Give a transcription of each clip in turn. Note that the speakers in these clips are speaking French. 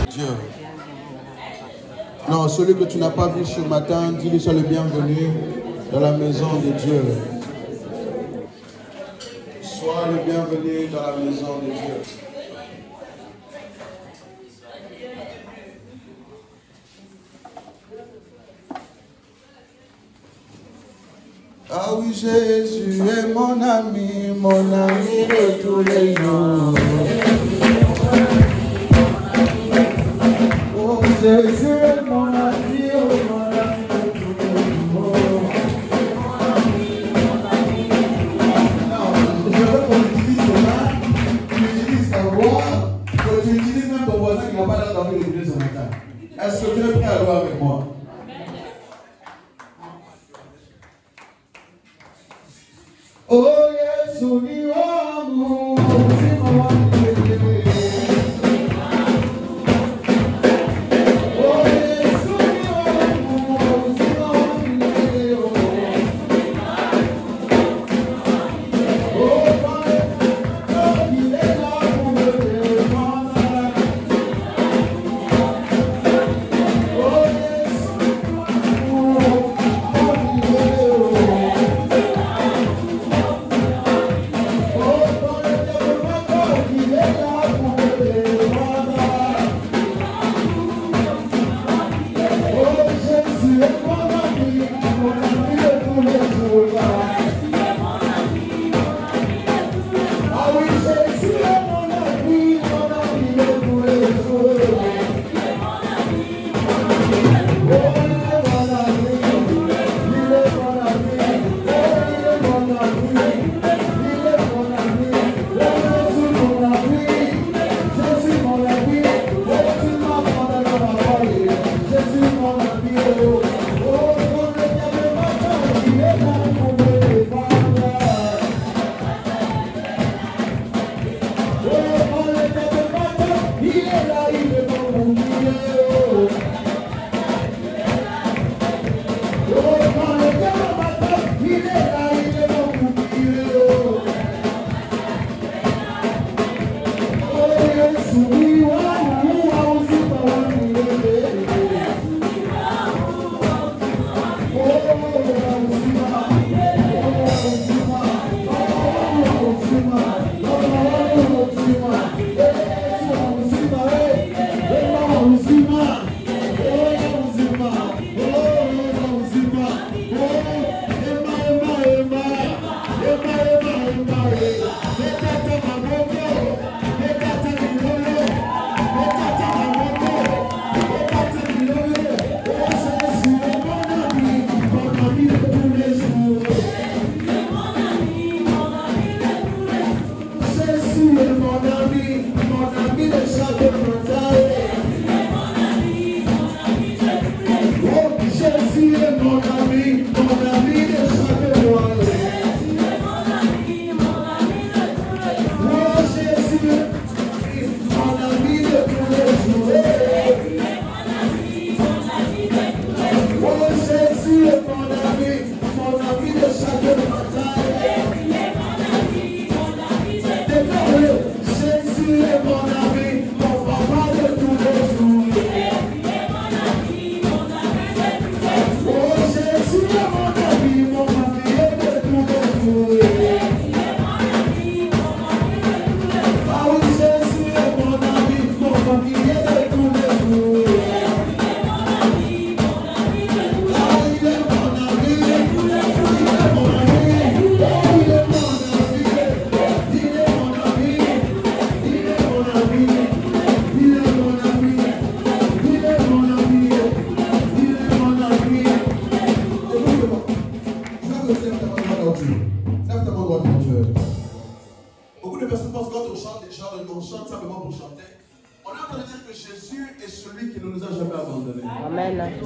Dieu. Non, celui que tu n'as pas vu ce matin, dis-lui sois le bienvenu dans la maison de Dieu. Sois le bienvenu dans la maison de Dieu. Ah oui, Jésus est mon ami de tous les jours. Oh, Jésus est mon ami de tous les jours. Non, je veux qu'on utilise cela, tu utilises ta voix, que tu utilises même ton voisin qui n'a pas entendu l'écouter ce matin. Est-ce que tu es prêt à louer avec moi? Oh yes, we want more.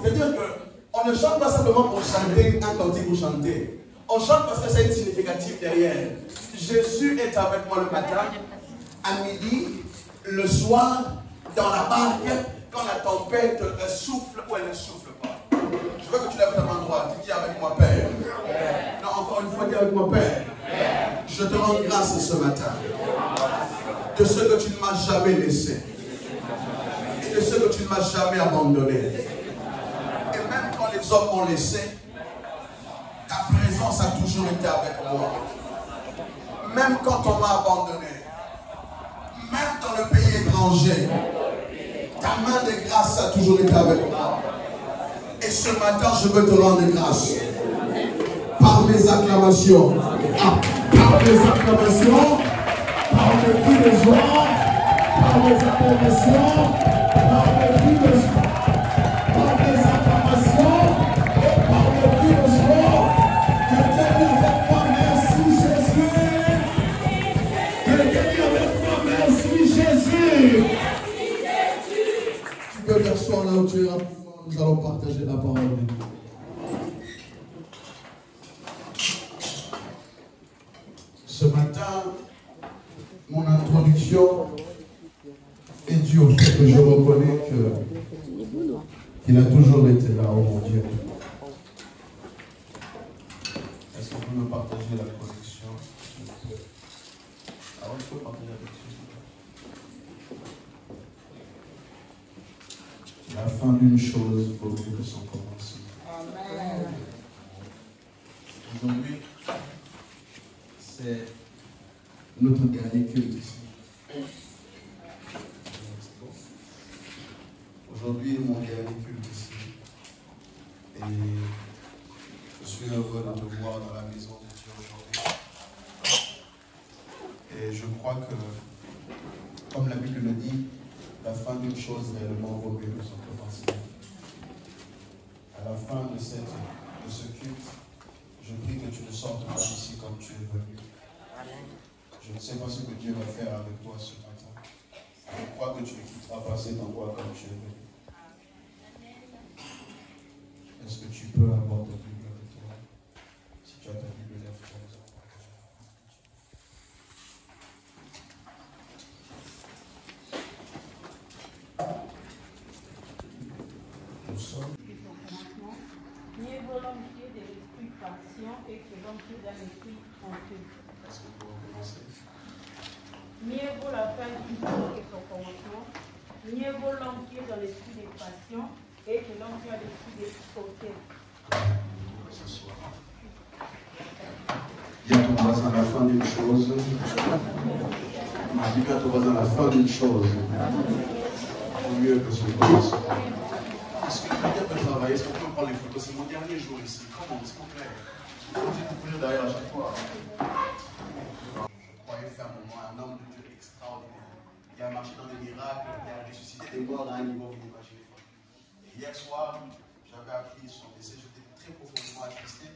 C'est-à-dire qu'on ne chante pas simplement pour chanter un cantique pour chanter. On chante parce que c'est une significative derrière. Jésus est avec moi le matin, à midi, le soir, dans la barque, quand la tempête souffle ou elle ne souffle pas. Je veux que tu lèves ta main droite. Dis avec moi, Père. Non, encore une fois, dis avec moi, Père. Je te rends grâce ce matin de ce que tu ne m'as jamais laissé et de ce que tu ne m'as jamais abandonné. Et même quand les hommes m'ont laissé, ta présence a toujours été avec moi. Même quand on m'a abandonné, même dans le pays étranger, ta main de grâce a toujours été avec moi. Et ce matin, je veux te rendre grâce. Par mes acclamations. Par mes acclamations. Par mes cris de joie. Par mes acclamations. Par mes cris de joie. Par mes acclamations. Et par mes cris de joie. Quelqu'un dit avec moi, merci Jésus. Quelqu'un dit avec moi, merci Jésus. Tu peux t'asseoir là où tu es rapidement. Nous allons partager la parole de Dieu. Ce matin, mon introduction est due au fait que je reconnais qu'il a toujours été là, oh mon Dieu. Est-ce qu'on peut me partager la connexion? Ah oui, je peux partager la connexion. La fin d'une chose vaut mieux que son commencement. Amen. Aujourd'hui, c'est notre dernier culte ici. Aujourd'hui, mon dernier culte ici. Et je suis heureux de te voir dans la maison de Dieu aujourd'hui. Et je crois que, comme la Bible le dit, la fin d'une chose réellement vaut mieux que son commencement. À la fin de ce culte, je prie que tu ne sortes pas d'ici comme tu es venu. Je ne sais pas ce que Dieu va faire avec toi ce matin. Je crois que tu ne quitteras pas cet endroit comme tu es venu. Est-ce que tu peux avoir ta Bible avec toi? Si tu as ta Bible, lève-toi. Nous sommes. Mieux vaut l'homme qui est de l'esprit patient et que l'homme qui est d'un esprit tranquille. Est-ce qu'on peut recommencer? Mieux vaut la fin du jour que son commencement. Mieux vaut l'homme qui est dans l'esprit de passion et que l'homme qui a l'esprit de tranquille. Ce soir. Dis à ton voisin la fin d'une chose. Dis à ton voisin la fin d'une chose. Au mieux que son commencement. Est-ce que quelqu'un peut travailler? Est-ce qu'on peut prendre les photos? C'est mon dernier jour ici. Comment? S'il vous plaît. Je vais te courir derrière à chaque fois. Je croyais fermement un homme de Dieu extraordinaire. Il a marché dans des miracles, il a ressuscité des morts à un niveau que vous n'imaginez pas. Et hier soir, j'avais appris son décès. J'étais très profondément attristé.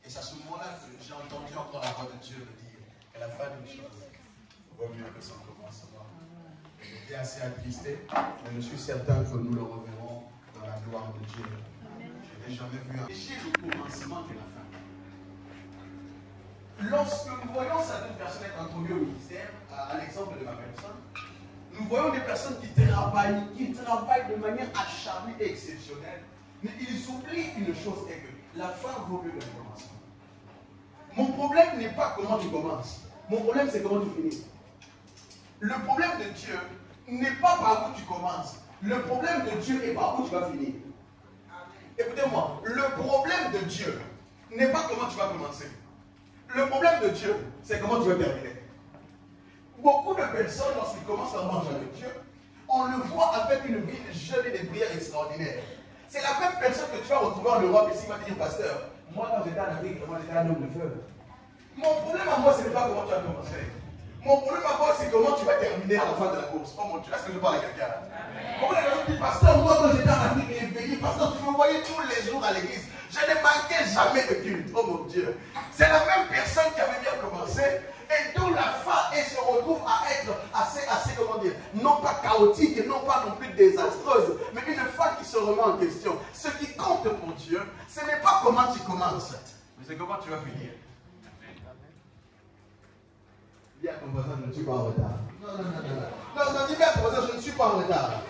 Et c'est à ce moment-là que j'ai entendu encore la voix de Dieu me dire qu'à la fin d'une chose, vaut mieux que son commencement. J'étais assez attristé, mais je suis certain que nous le reverrons dans la gloire de Dieu. Je n'ai jamais vu un péché le commencement et la fin. Lorsque nous voyons certaines personnes être introduites au ministère, à l'exemple de ma personne, nous voyons des personnes qui travaillent de manière acharnée et exceptionnelle, mais ils oublient une chose, est que la fin vaut mieux que le commencement. Mon problème n'est pas comment tu commences, mon problème c'est comment tu finis. Le problème de Dieu n'est pas par où tu commences, le problème de Dieu est par où tu vas finir. Écoutez-moi, le problème de Dieu n'est pas comment tu vas commencer. Le problème de Dieu, c'est comment tu vas terminer. Beaucoup de personnes, lorsqu'ils commencent à manger avec Dieu, on le voit avec une vie de jeûne et de prière extraordinaire. C'est la même personne que tu vas retrouver en Europe ici, il va te dire, pasteur, moi quand j'étais en Afrique, moi j'étais un homme de feu. Mon problème à moi, ce n'est pas comment tu vas commencer. Mon problème à moi, c'est comment tu vas terminer à la fin de la course. Oh mon Dieu, est-ce que je parle à quelqu'un là? Comment les gens disent, pasteur, moi quand j'étais en Afrique éveillé, pasteur, tu me voyais tous les jours à l'église. Je ne manquais jamais de culte. Oh mon Dieu. C'est la même personne qui avait bien commencé et dont la fin elle se retrouve à être assez, comment dire, non pas chaotique et non pas non plus désastreuse, mais une fin qui se remet en question. Ce qui compte pour Dieu, ce n'est pas comment tu commences, mais c'est comment tu vas finir. Dis à ton voisin, je ne suis pas en retard. Non, dis bien à ton voisin, je ne suis pas en retard.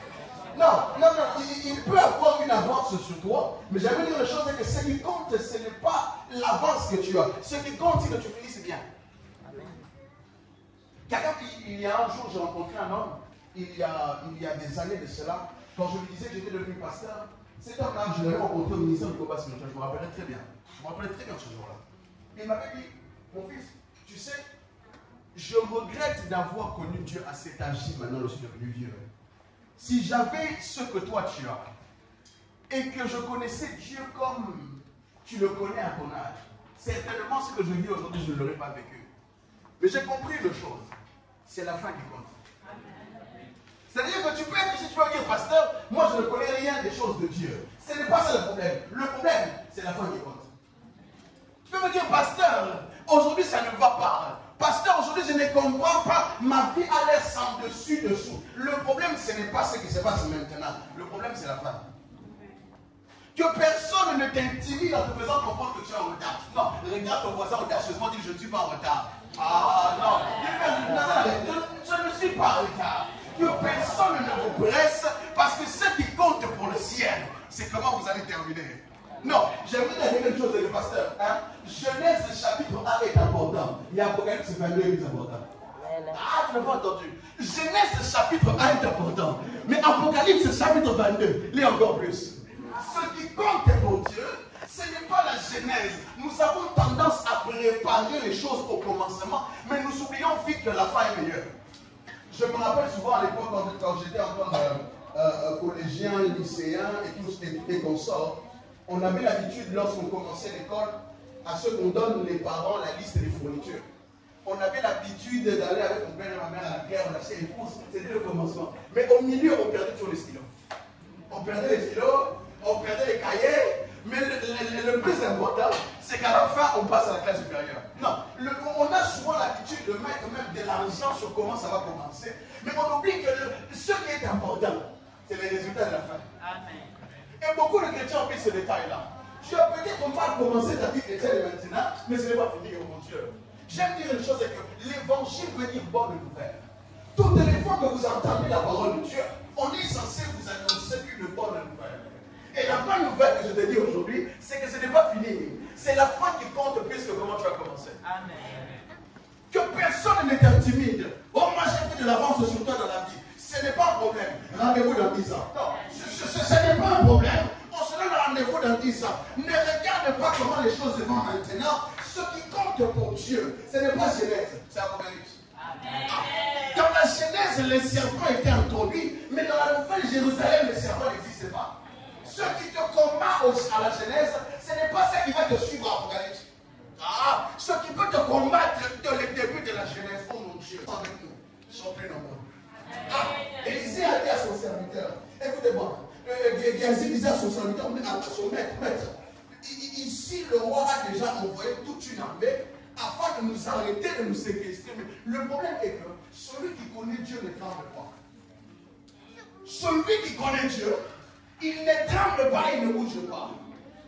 il peut avoir une avance sur toi, mais j'aimerais dire une chose, c'est que ce qui compte, ce n'est pas l'avance que tu as. Ce qui compte, c'est que tu finisses bien. Il y a un jour, j'ai rencontré un homme, il y a des années de cela, quand je lui disais que j'étais devenu pasteur. Cet homme-là, je l'avais rencontré au ministère du combat spirituel, je me rappellerai très bien. Je me rappelais très bien ce jour-là. Il m'avait dit, mon fils, tu sais, je regrette d'avoir connu Dieu à cet âge-ci, maintenant je suis devenu vieux. Si j'avais ce que toi tu as, et que je connaissais Dieu comme tu le connais à ton âge, certainement ce que je vis aujourd'hui, je ne l'aurais pas vécu. Mais j'ai compris une chose, c'est la fin qui compte. C'est-à-dire que tu peux être ici, tu peux dire, pasteur, moi je ne connais rien des choses de Dieu. Ce n'est pas ça le problème. Le problème, c'est la fin qui compte. Tu peux me dire, pasteur, aujourd'hui ça ne va pas. Pasteur, aujourd'hui je ne comprends pas, ma vie a l'air sans dessus-dessous. Le problème, ce n'est pas ce qui se passe maintenant. Le problème, c'est la fin. Que personne ne t'intimide en te faisant comprendre que tu es en retard. Non, regarde ton voisin audacieusement, dis je ne suis pas en retard. Ah non, je ne suis pas en retard. Que personne ne vous presse, parce que ce qui compte pour le ciel, c'est comment vous allez terminer. Non, j'aimerais dire quelque chose, le pasteur. Genèse chapitre 1 est important. Il y a Apocalypse 22 qui est important. Ah, tu n'as pas entendu. Genèse chapitre 1 est important. Mais Apocalypse chapitre 22 l'est encore plus. Ce qui compte pour Dieu, ce n'est pas la Genèse. Nous avons tendance à préparer les choses au commencement, mais nous oublions vite que la fin est meilleure. Je me rappelle souvent à l'époque, quand j'étais encore collégien, lycéen et consorts, on avait l'habitude, lorsqu'on commençait l'école, à ce qu'on donne les parents la liste des fournitures. On avait l'habitude d'aller avec mon père et ma mère à la guerre, on achetait les courses, c'était le commencement. Mais au milieu, on perdait toujours les stylos. On perdait les stylos, on perdait les cahiers, mais le plus important, c'est qu'à la fin, on passe à la classe supérieure. Non, on a souvent l'habitude de mettre même de l'argent sur comment ça va commencer, mais on oublie que ce qui est important, c'est les résultats de la fin. Amen. Et beaucoup de chrétiens oublient ce détail-là. Tu as peut-être mal commencé ta vie chrétienne maintenant, mais ce n'est pas fini, oh mon Dieu. J'aime dire une chose, c'est que l'évangile veut dire bonne nouvelle. Toutes les fois que vous entendez la parole de Dieu, on est censé vous annoncer une bonne nouvelle. Et la bonne nouvelle que je te dis aujourd'hui, c'est que ce n'est pas fini. C'est la fin qui compte plus que comment tu as commencé. Amen. Que personne ne t'intimide. Oh, moi j'ai fait de l'avance sur toi dans la vie. Ce n'est pas un problème. Rendez-vous dans 10 ans. Non, ce n'est pas un problème. On se donne rendez-vous dans 10 ans. Ne regarde pas comment les choses se vont maintenant. Ce qui compte pour Dieu, ce n'est pas Genèse, c'est Apocalypse. Dans la Genèse, les serpents étaient introduits, mais dans la Nouvelle Jérusalem, les serpents n'existent pas. Ce qui te combat à la Genèse, ce n'est pas ce qui va te suivre à Apocalypse. Ce qui peut te combattre dans le début de la Genèse, oh mon Dieu, avec nous, sont plus nombreux. Élisée a dit à son serviteur, écoutez-moi, Géasi disait à son serviteur, à son maître, ici le roi a déjà envoyé toute une armée afin de nous arrêter, de nous séquestrer. Mais le problème est que celui qui connaît Dieu ne tremble pas. Celui qui connaît Dieu, il ne tremble pas, il ne bouge pas.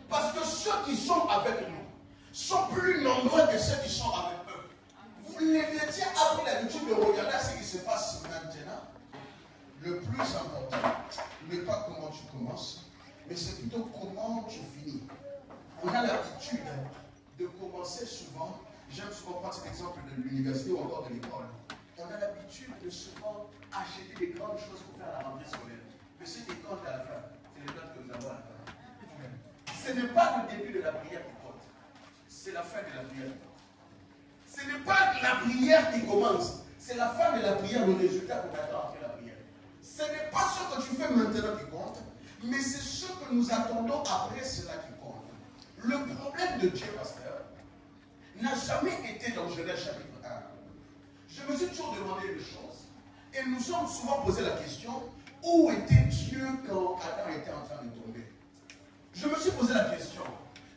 Parce que ceux qui sont avec nous sont plus nombreux que ceux qui sont avec eux. Vous, les chrétiens, avez l'habitude de regarder ce qui se passe maintenant. Le plus important n'est pas comment tu commences, mais c'est plutôt comment tu finis. On a l'habitude de commencer souvent, j'aime souvent prendre cet exemple de l'université ou encore de l'école. On a l'habitude de souvent acheter des grandes choses pour faire la rentrée scolaire. Mais ce qui compte à la fin, c'est les notes que nous avons à la fin. Ce n'est pas le début de la prière qui compte, c'est la fin de la prière qui compte. Ce n'est pas la prière qui commence, c'est la fin de la prière, le résultat qu'on attend après la prière. Ce n'est pas ce que tu fais maintenant qui compte, mais c'est ce que nous attendons après cela qui compte. Le problème de Dieu, pasteur, n'a jamais été dans Genèse chapitre 1. Je me suis toujours demandé une chose, et nous sommes souvent posé la question, où était Dieu quand Adam était en train de tomber? Je me suis posé la question.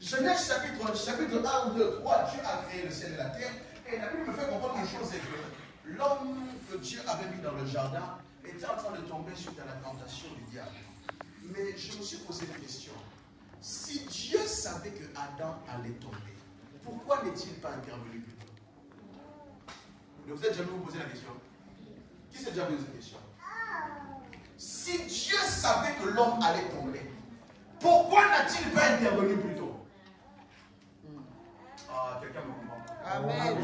Genèse chapitre 1, 2, 3, Dieu a créé le ciel et la terre, et la Bible me fait comprendre une chose, c'est que l'homme que Dieu avait mis dans le jardin était en train de tomber suite à la tentation du diable. Mais je me suis posé une question. Si Dieu savait que Adam allait tomber, pourquoi n'est-il pas intervenu plus tôt? Vous êtes jamais vous posé la question? Qui s'est déjà posé cette question? Si Dieu savait que l'homme allait tomber, pourquoi n'a-t-il pas intervenu plus tôt? Ah, quelqu'un me comprend. Amen.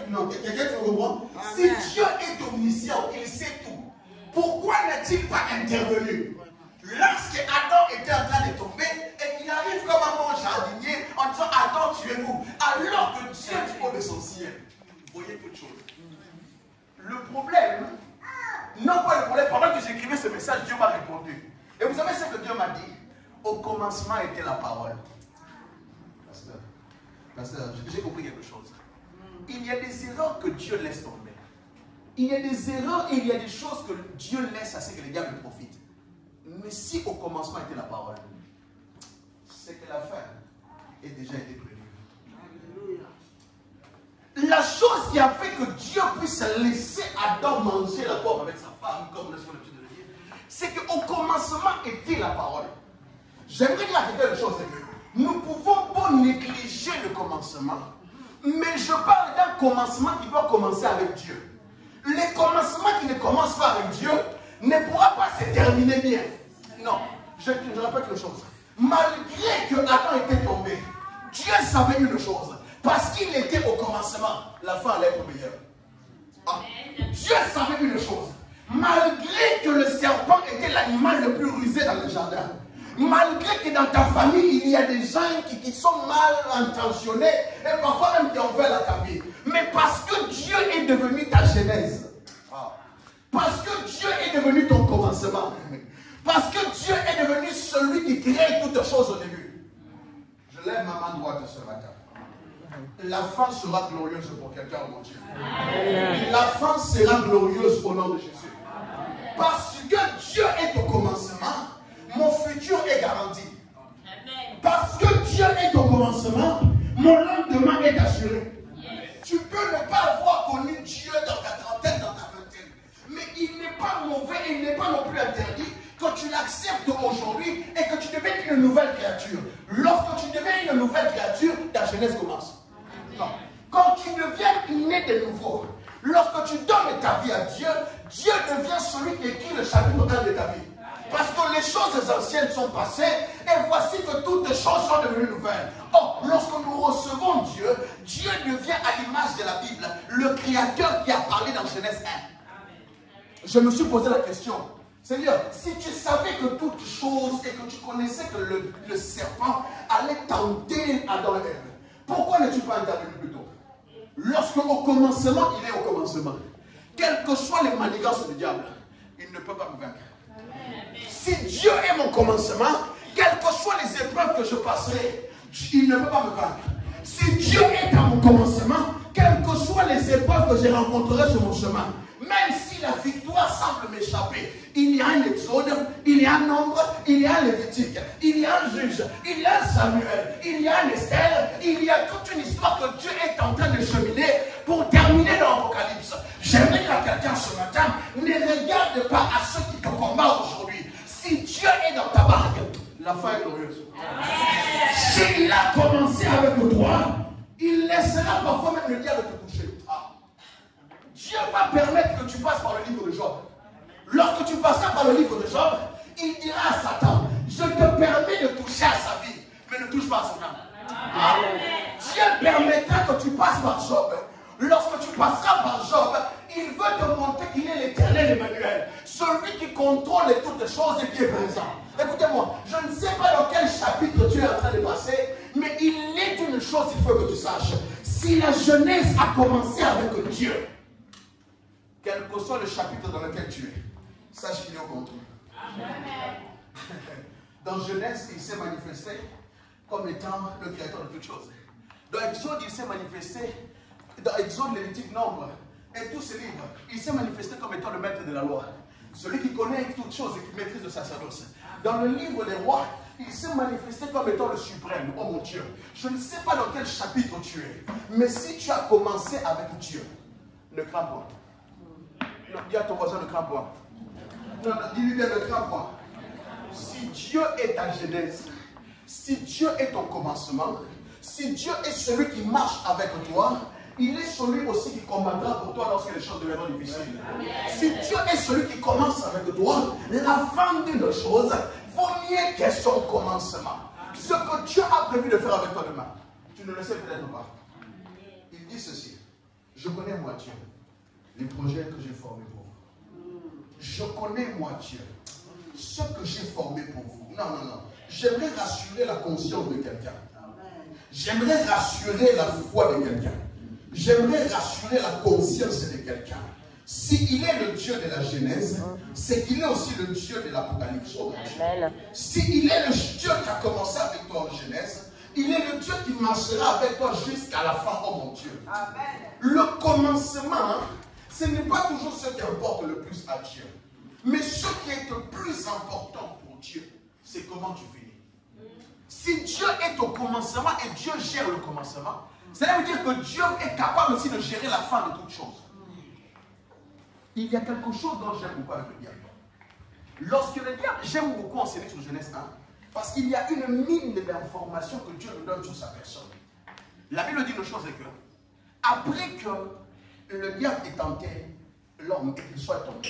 Non, quelqu'un me comprend? Si Dieu est omniscient, il sait tout. Pourquoi n'a-t-il pas intervenu? Lorsque Adam était en train de tomber, et qu'il arrive comme un bon jardinier en disant Adam, tu es où? Alors que Dieu du haut de son ciel, vous voyez toute chose. Le problème, non pas le problème, pendant que j'écrivais ce message, Dieu m'a répondu. Et vous savez ce que Dieu m'a dit? Au commencement était la parole. Pasteur, j'ai compris quelque chose. Il y a des erreurs que Dieu laisse tomber. Il y a des erreurs et il y a des choses que Dieu laisse à ce que les diables profitent. Mais si au commencement était la parole, c'est que la fin ait déjà été prévue. La chose qui a fait que Dieu puisse laisser Adam manger la pomme avec sa femme, comme l'habitude de le dire, c'est qu'au commencement était la parole. J'aimerais dire à quelque chose, c'est que nous pouvons pas négliger le commencement, mais je parle d'un commencement qui doit commencer avec Dieu. Les commencements qui ne commencent pas avec Dieu ne pourra pas se terminer bien. Non, je répète une chose. Malgré que Adam était tombé, Dieu savait une chose. Parce qu'il était au commencement, la fin allait être meilleure. Ah. Dieu savait une chose. Malgré que le serpent était l'animal le plus rusé dans le jardin, malgré que dans ta famille, il y a des gens qui sont mal intentionnés et parfois même qui ont fait la vie. Mais parce que Dieu est devenu ta genèse, parce que Dieu est devenu ton commencement, parce que Dieu est devenu celui qui crée toutes choses au début. Je lève ma main droite ce matin. La fin sera glorieuse pour quelqu'un, mon Dieu. La fin sera glorieuse au nom de Jésus. Parce que Dieu est au commencement, mon futur est garanti. Parce que Dieu est au commencement, mon lendemain est assuré. Tu peux ne pas avoir connu Dieu dans ta trentaine, dans ta vingtaine. Mais il n'est pas mauvais, il n'est pas non plus interdit que tu l'acceptes aujourd'hui et que tu deviennes une nouvelle créature. Lorsque tu deviens une nouvelle créature, ta jeunesse commence. Non. Quand tu deviens né de nouveau, lorsque tu donnes ta vie à Dieu, Dieu devient celui qui écrit le chapitre 1 de ta vie. Parce que les choses anciennes sont passées et voici que toutes les choses sont devenues nouvelles. Or, lorsque nous recevons Dieu, Dieu devient à l'image de la Bible, le Créateur qui a parlé dans Genèse 1. Je me suis posé la question, Seigneur, si tu savais que toutes choses et que tu connaissais que le serpent allait tenter Adam et Ève, pourquoi n'es-tu pas intervenu plus tôt? Lorsqu'au commencement, il est au commencement. Quelles que soient les manigances du diable, il ne peut pas me vaincre. Si Dieu est mon commencement, quelles que soient les épreuves que je passerai, il ne peut pas me vaincre. Si Dieu est à mon commencement, quelles que soient les épreuves que je rencontrerai sur mon chemin, même si la victoire semble m'échapper, il y a un Exode, il y a un Nombre, il y a un Lévitique, il y a un Juge, il y a un Samuel, il y a un Esther, il y a toute une histoire que Dieu est en train de cheminer pour terminer dans l'Apocalypse. J'aimerais dire à quelqu'un ce matin, ne regarde pas à ceux qui te combattent aujourd'hui. Si Dieu est dans ta barque, la fin est glorieuse. S'il a commencé avec toi, il laissera parfois même le diable te toucher. Dieu va permettre que tu passes par le livre de Job. Lorsque tu passeras par le livre de Job, il dira à Satan, je te permets de toucher à sa vie, mais ne touche pas à son âme. Dieu permettra que tu passes par Job. Lorsque tu passeras par Job, il veut te montrer qu'il est l'Éternel Emmanuel, celui qui contrôle toutes choses et qui est présent. Écoutez-moi, je ne sais pas dans quel chapitre tu es en train de passer, mais il est une chose qu'il faut que tu saches. Si la jeunesse a commencé avec Dieu, quel que soit le chapitre dans lequel tu es, sache qu'il est au contrôle. Dans Genèse, il s'est manifesté comme étant le créateur de toutes choses. Dans Exode, il s'est manifesté, dans Exode, Lévitique, Nombre, et tous ces livres, il s'est manifesté comme étant le maître de la loi. Celui qui connaît toutes choses et qui maîtrise le sacerdoce. Dans le livre des rois, il s'est manifesté comme étant le suprême. Oh mon Dieu, je ne sais pas dans quel chapitre tu es, mais si tu as commencé avec Dieu, ne crains pas. Non, dis à ton voisin, ne crains pas. Non, dis-lui bien, ne crains pas. Si Dieu est ta genèse, si Dieu est ton commencement, si Dieu est celui qui marche avec toi, il est celui aussi qui combattra pour toi lorsque les choses deviendront difficiles. Si Dieu est celui qui commence avec toi, la fin d'une chose vaut mieux que son commencement. Ce que Dieu a prévu de faire avec toi demain, tu ne le sais peut-être pas. Il dit ceci: je connais moi Dieu, les projets que j'ai formés pour vous. Je connais moi Dieu, ce que j'ai formé pour vous. Non, non, non. J'aimerais rassurer la conscience de quelqu'un. J'aimerais rassurer la foi de quelqu'un. J'aimerais rassurer la conscience de quelqu'un. S'il est le Dieu de la Genèse, c'est qu'il est aussi le Dieu de l'Apocalypse. S'il est le Dieu qui a commencé avec toi en Genèse, il est le Dieu qui marchera avec toi jusqu'à la fin, oh mon Dieu. Amen. Le commencement, ce n'est pas toujours ce qui importe le plus à Dieu. Mais ce qui est le plus important pour Dieu, c'est comment tu finis. Si Dieu est au commencement et Dieu gère le commencement, ça veut dire que Dieu est capable aussi de gérer la fin de toute chose. Il y a quelque chose dont j'aime beaucoup avec le diable. Lorsque le diable, j'aime beaucoup enseigner sur Genèse 1, parce qu'il y a une mine d'informations que Dieu nous donne sur sa personne. La Bible dit une chose, c'est que, après que le diable ait tenté l'homme et qu'il soit tombé,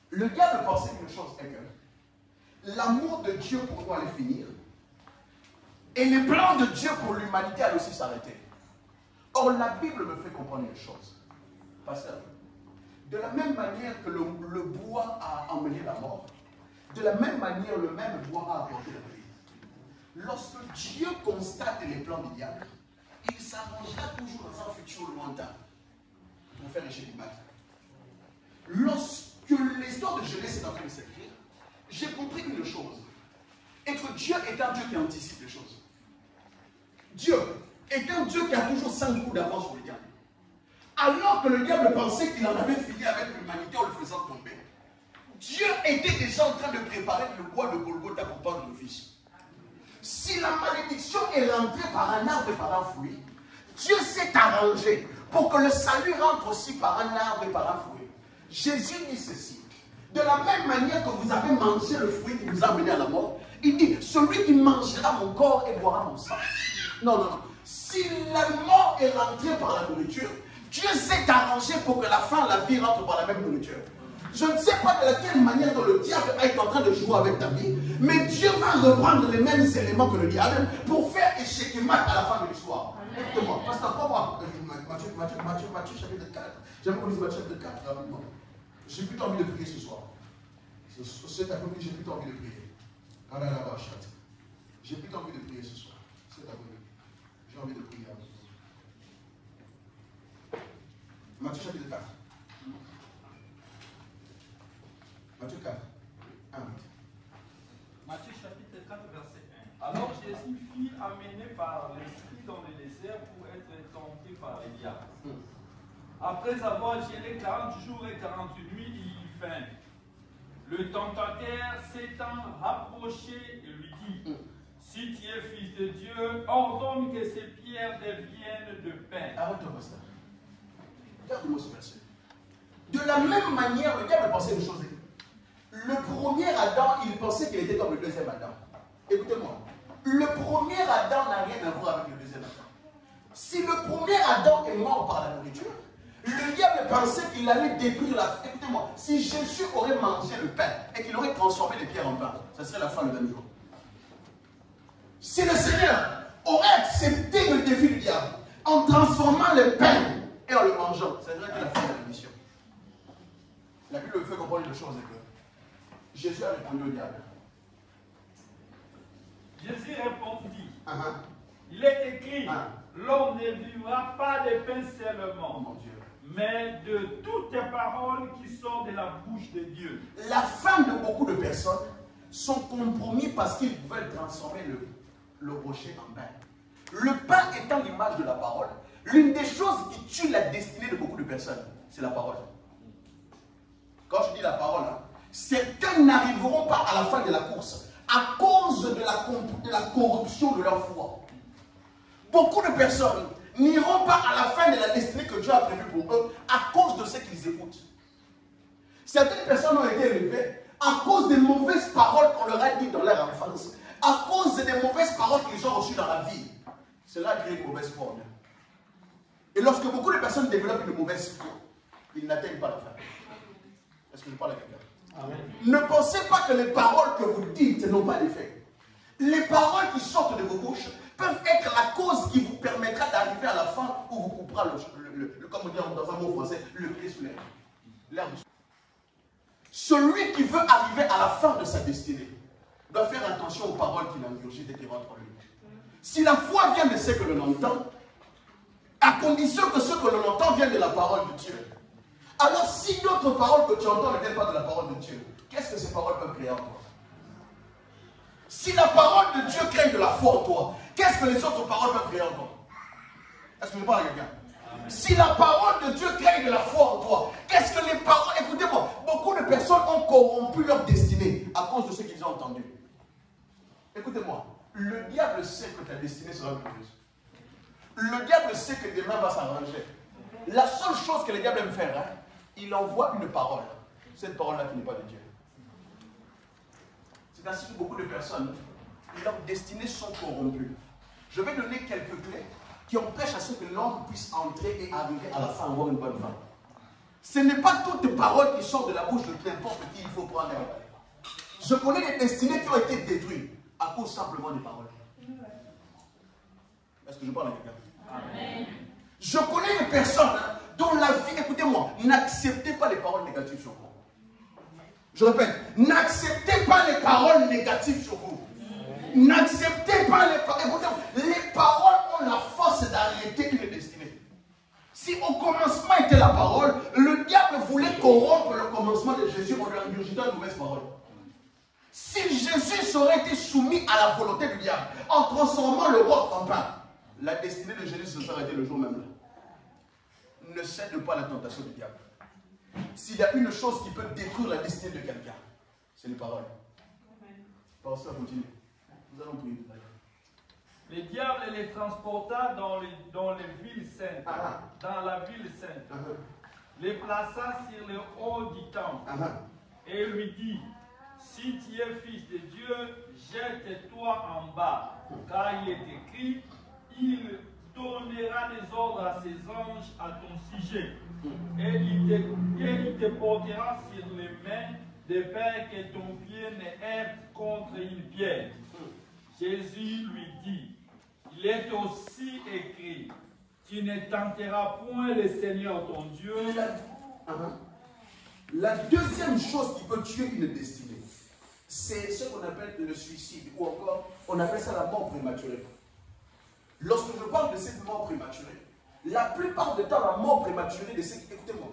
le diable pensait une chose, c'est que l'amour de Dieu pour nous allait finir, et les plans de Dieu pour l'humanité allaient aussi s'arrêter. Or, la Bible me fait comprendre une chose. Pasteur, de la même manière que le bois a emmené la mort, de la même manière, le même bois a apporté la vie. Lorsque Dieu constate les plans du diable, il s'arrangera toujours dans un futur lointain pour faire échec du mal. Lorsque l'histoire de Genèse est en train de s'écrire, j'ai compris une chose. Et que Dieu est un Dieu qui anticipe les choses. Dieu est un Dieu qui a toujours 5 coups d'avance sur le diable. Alors que le diable pensait qu'il en avait fini avec l'humanité en le faisant tomber, Dieu était déjà en train de préparer le bois de Golgotha pour prendre le fils. Si la malédiction est rentrée par un arbre et par un fruit, Dieu s'est arrangé pour que le salut rentre aussi par un arbre et par un fruit. Jésus dit ceci: de la même manière que vous avez mangé le fruit qui vous a amené à la mort, il dit: celui qui mangera mon corps et boira mon sang. Non, non, non. Si la mort est rentrée par la nourriture, Dieu s'est arrangé pour que la fin, la vie rentre par la même nourriture. Je ne sais pas de quelle manière dont le diable est en train de jouer avec ta vie, mais Dieu va reprendre les mêmes éléments que le diable pour faire échec et mat à la fin de l'histoire. Écoutez-moi, pasteur, pourquoi Matthieu chapitre 4. J'aime qu'on lise Matthieu chapitre 4 rapidement. J'ai plutôt envie de prier ce soir. Cet après-midi, j'ai plutôt envie de prier. J'ai plutôt envie de prier ce soir. Cet après-midi. J'ai envie de prier. Matthieu chapitre 4. Matthieu 4. 1. Matthieu chapitre 4, verset 1. Alors Jésus fut amené par l'Esprit dans le désert pour être tenté par les diables. Après avoir géré 40 jours et 40 nuits, il eut faim. Le tentateur s'étant rapproché et lui dit: si tu es fils de Dieu, ordonne que ces pierres deviennent de pain. Arrête-toi, pasteur. Regarde-moi ce verset. De la même manière, le diable pensait une chose. Le premier Adam, il pensait qu'il était comme le deuxième Adam. Écoutez-moi. Le premier Adam n'a rien à voir avec le deuxième Adam. Si le premier Adam est mort par la nourriture, le diable pensait qu'il allait détruire la... Écoutez-moi, si Jésus aurait mangé le pain et qu'il aurait transformé les pierres en pain, ça serait la fin le même jour. Si le Seigneur aurait accepté le défi du diable en transformant le pain et en le mangeant, ça serait la fin de la mission. La Bible me fait comprendre une chose, que Jésus a répondu au diable. Jésus répondit: il est écrit, l'homme ne vivra pas de pain seulement, mon Dieu, mais de toutes les paroles qui sortent de la bouche de Dieu. La fin de beaucoup de personnes sont compromis parce qu'ils veulent transformer le rocher en pain. Le pain étant l'image de la parole, l'une des choses qui tue la destinée de beaucoup de personnes, c'est la parole. Quand je dis la parole, certains n'arriveront pas à la fin de la course à cause de la corruption de leur foi. Beaucoup de personnes n'iront pas à la fin de la destinée que Dieu a prévue pour eux à cause de ce qu'ils écoutent. Certaines personnes ont été élevées à cause des mauvaises paroles qu'on leur a dites dans leur enfance, à cause des mauvaises paroles qu'ils ont reçues dans la vie. Cela crée une mauvaise foi. Et lorsque beaucoup de personnes développent une mauvaise foi, ils n'atteignent pas la fin. Est-ce que je parle à quelqu'un? Ne pensez pas que les paroles que vous dites n'ont pas d'effet. Les paroles qui sortent de vos bouches peuvent être la cause qui vous permettra d'arriver à la fin où vous coupera comme on dit dans un mot français, le pied sous l'herbe. Celui qui veut arriver à la fin de sa destinée doit faire attention aux paroles qu'il ingurgite et qui rentrent en lui. Si la foi vient de ce que l'on entend, à condition que ce que l'on entend vienne de la parole de Dieu. Alors si d'autres paroles que tu entends ne viennent pas de la parole de Dieu, qu'est-ce que ces paroles peuvent créer en toi? Si la parole de Dieu crée de la foi en toi, qu'est-ce que les autres paroles peuvent créer en toi? Est-ce que je parle à quelqu'un? Si la parole de Dieu crée de la foi en toi, qu'est-ce que les paroles... Écoutez-moi, beaucoup de personnes ont corrompu leur destinée à cause de ce qu'ils ont entendu. Écoutez-moi, le diable sait que ta destinée sera glorieuse. Le diable sait que demain va s'arranger. La seule chose que le diable aime faire, hein, il envoie une parole. Cette parole-là qui n'est pas de Dieu. C'est ainsi que beaucoup de personnes, leurs destinées sont corrompues. Je vais donner quelques clés qui empêchent à ce que l'homme puisse entrer et arriver à la fin, avoir une bonne fin. Ce n'est pas toutes paroles qui sortent de la bouche de n'importe qui il faut prendre. Je connais des destinées qui ont été détruites à cause simplement des paroles. Est-ce que je parle à quelqu'un? Amen. Je connais des personnes dont la vie, écoutez-moi, n'acceptez pas les paroles négatives sur vous. Je répète, n'acceptez pas les paroles négatives sur vous. N'acceptez pas les paroles. Écoutez-moi, les paroles ont la force d'arrêter une destinée. Si au commencement était la parole, le diable voulait corrompre le commencement de Jésus en lui ingurgitant une mauvaise parole. Si Jésus serait été soumis à la volonté du diable, en transformant le roc en pain, la destinée de Jésus se serait arrêtée le jour même là. Ne cède pas à la tentation du diable. S'il y a une chose qui peut détruire la destinée de quelqu'un, c'est les paroles. Pasteur, continue. Nous allons prier tout à l'heure. Le diable les transporta dans les villes saintes, dans la ville sainte, les plaça sur le haut du temple, et lui dit, si tu es fils de Dieu, jette-toi en bas, car il est écrit, il donnera des ordres à ses anges à ton sujet, et il te portera sur les mains de peur que ton pied ne heurte contre une pierre. Jésus lui dit, il est aussi écrit, tu ne tenteras point le Seigneur ton Dieu. La deuxième chose qui peut tuer une destinée, c'est ce qu'on appelle le suicide, ou encore, on appelle ça la mort prématurée. Lorsque je parle de cette mort prématurée, la plupart du temps, la mort prématurée de cette... Écoutez-moi,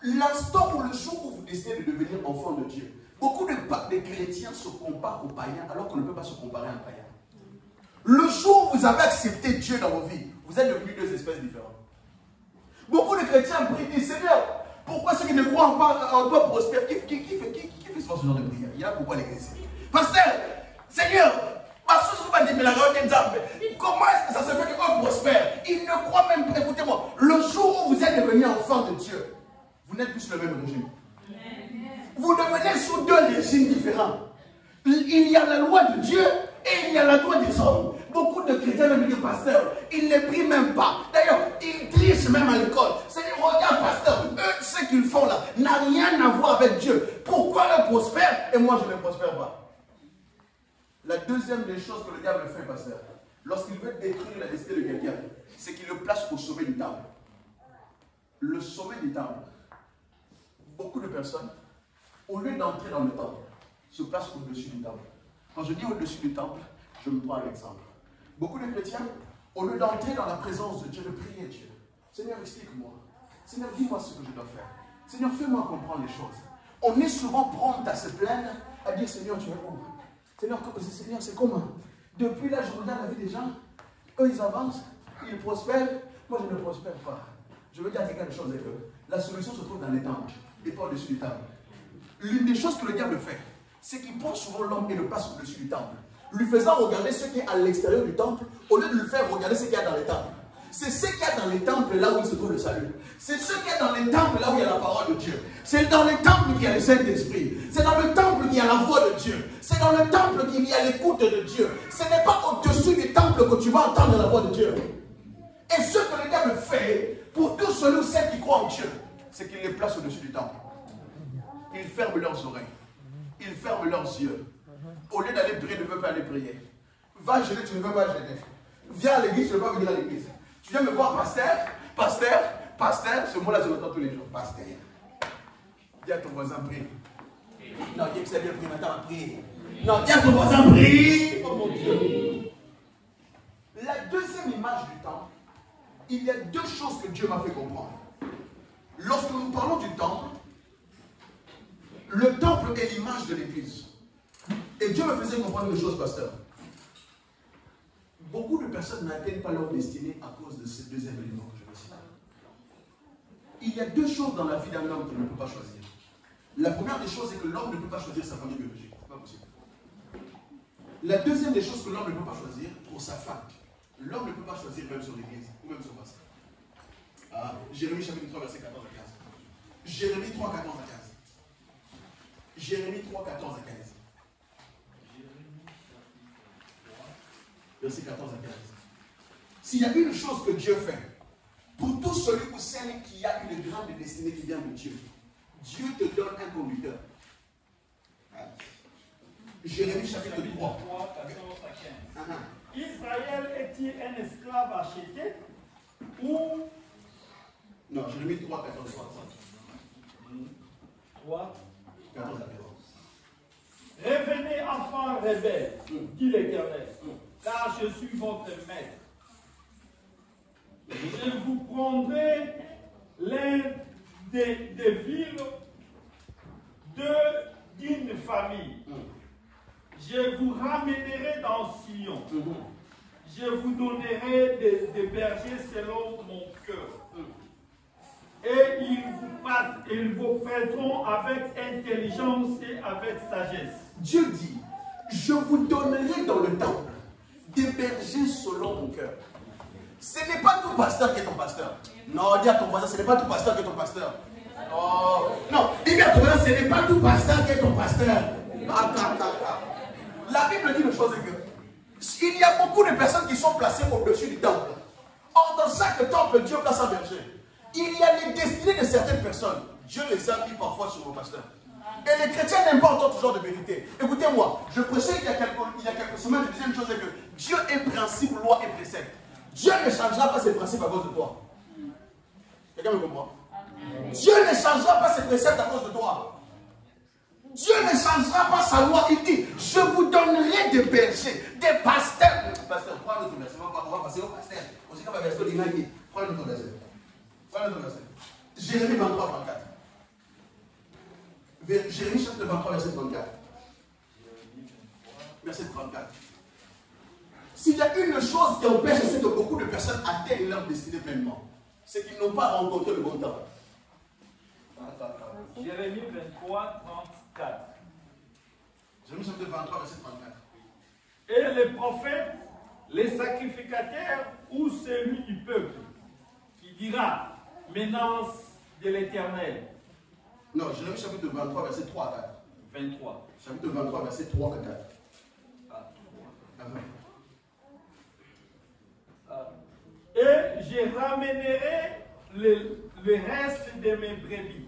l'instant ou le jour où vous décidez de devenir enfant de Dieu, beaucoup de chrétiens se comparent aux païens alors qu'on ne peut pas se comparer à un païen. Le jour où vous avez accepté Dieu dans vos vies, vous êtes devenus deux espèces différentes. Beaucoup de chrétiens prient, disent, Seigneur, pourquoi ceux qui ne croient pas en toi prospèrent? Qui fait ce genre de prière? Il y a pourquoi l'église? Pasteur, Seigneur, comment est-ce que ça se fait qu'on prospère? Ils ne croient même pas. Écoutez-moi, le jour où vous êtes devenu enfant de Dieu, vous n'êtes plus sur le même régime. Vous devenez sous deux régimes différents. Il y a la loi de Dieu et il y a la loi des hommes. Beaucoup de chrétiens me disent, pasteur, ils ne prient même pas. D'ailleurs, ils trichent même à l'école. C'est-à-dire, regarde, pasteur, eux, ce qu'ils font là n'a rien à voir avec Dieu. Pourquoi eux prospèrent et moi je ne prospère pas? La deuxième des choses que le diable fait, pasteur, lorsqu'il veut détruire la destinée de quelqu'un, c'est qu'il le place au sommet du temple. Le sommet du temple. Beaucoup de personnes, au lieu d'entrer dans le temple, se placent au-dessus du temple. Quand je dis au-dessus du temple, je me prends un exemple. Beaucoup de chrétiens, au lieu d'entrer dans la présence de Dieu, de prier Dieu. Seigneur, explique-moi. Seigneur, dis-moi ce que je dois faire. Seigneur, fais-moi comprendre les choses. On est souvent prompt à se plaindre, à dire, Seigneur, tu es où? Seigneur, c'est comment? Depuis là, je regarde la vie des gens. Eux, ils avancent, ils prospèrent. Moi, je ne prospère pas. Je veux dire quelque chose avec eux. La solution se trouve dans les temples et pas au-dessus du temple. L'une des choses que le diable fait, c'est qu'il prend souvent l'homme et le place au-dessus du temple, lui faisant regarder ce qui est à l'extérieur du temple, au lieu de lui faire regarder ce qu'il y a dans les temples. C'est ce qu'il y a dans les temples là où il se trouve le salut. C'est ce qu'il y a dans les temples là où il y a la parole de Dieu. C'est dans les temples qu'il y a le Saint-Esprit. C'est dans le temple qu'il y a la voix de Dieu. C'est dans le temple qu'il y a l'écoute de Dieu. Ce n'est pas au-dessus du temple que tu vas entendre la voix de Dieu. Et ce que le diable fait pour tous ceux ou celles qui croient en Dieu, c'est qu'il les place au-dessus du temple. Il ferme leurs oreilles. Il ferme leurs yeux. Au lieu d'aller prier, ne veut pas aller prier. Va jeûner, tu ne veux pas jeûner. Viens à l'église, tu ne veux pas venir à l'église. Tu viens me voir, pasteur, pasteur, pasteur. Ce mot-là, je l'entends tous les jours. Pasteur. Dis à ton voisin, prie. Non, dis que c'est bien pris, maintenant, prie. Non, dis à ton voisin, prie. Oh mon Dieu. La deuxième image du temple, il y a deux choses que Dieu m'a fait comprendre. Lorsque nous parlons du temple, le temple est l'image de l'église. Et Dieu me faisait comprendre une chose, pasteur. Beaucoup de personnes n'atteignent pas leur destinée à cause de ces deuxième élément que je vais citer. Il y a deux choses dans la vie d'un homme qu'il ne peut pas choisir. La première des choses est que l'homme ne peut pas choisir sa famille biologique. Ce n'est pas possible. La deuxième des choses que l'homme ne peut pas choisir pour sa femme. L'homme ne peut pas choisir même sur l'église ou même sur pasteur. Ah, Jérémie chapitre 3, verset 14 à 15. Jérémie 3, 14 à 15. Jérémie 3, 14 à 15. Verset 14 à 15. S'il y a une chose que Dieu fait, pour tout celui ou celle qui a une grande destinée qui vient de Dieu, Dieu te donne un conducteur. Jérémie chapitre 3, 14 à 15. Israël est-il un esclave acheté ou... Non, Jérémie 3, 14 à 15. 3, 14 à 15. Revenez, enfants rebelles, dit l'Éternel, car je suis votre maître. Je vous prendrai l'un des villes d'une famille. Je vous ramènerai dans Sion. Je vous donnerai des bergers selon mon cœur. Et ils vous prêteront avec intelligence et avec sagesse. Dieu dit, je vous donnerai dans le temple des bergers selon mon cœur. Ce n'est pas tout pasteur qui est ton pasteur. Non, dis à ton voisin, ce n'est pas tout pasteur qui est ton pasteur. Oh, non, dis à ton voisin, ce n'est pas tout pasteur qui est ton pasteur. La Bible dit une chose que il y a beaucoup de personnes qui sont placées au-dessus du temple. Or, dans chaque temple, Dieu place un berger. Il y a les destinées de certaines personnes. Dieu les a mis parfois sur vos pasteurs. Et les chrétiens n'aiment pas entendre ce genre de vérité. Écoutez-moi, je prêchais il y a quelques semaines, je disais une chose, c'est que Dieu est principe, loi et précepte. Dieu ne changera pas ses principes à cause de toi. Quelqu'un me comprend? Dieu ne changera pas ses préceptes à cause de toi. Dieu ne changera pas sa loi. Il dit, je vous donnerai des bergers, des pasteurs. Pasteur, prends notre verset. On va passer au pasteur. Aussi comme un verset de l'Inagui. Prends notre verset. Prends notre verset. Jérémie 23, 34. Jérémie chapitre 23, verset 34. Verset 34. S'il y a une chose qui empêche que beaucoup de personnes atteignent leur destinée pleinement, c'est qu'ils n'ont pas rencontré le bon temps. Jérémie 23, 34. Jérémie chapitre 23, verset 34. Et les prophètes, les sacrificateurs ou celui du peuple, qui dira, menace de l'Éternel. Non, Jérémie chapitre 23, verset 3 à 4. 23. Chapitre 23, verset 3 à 4. Et je ramènerai le reste de mes brebis,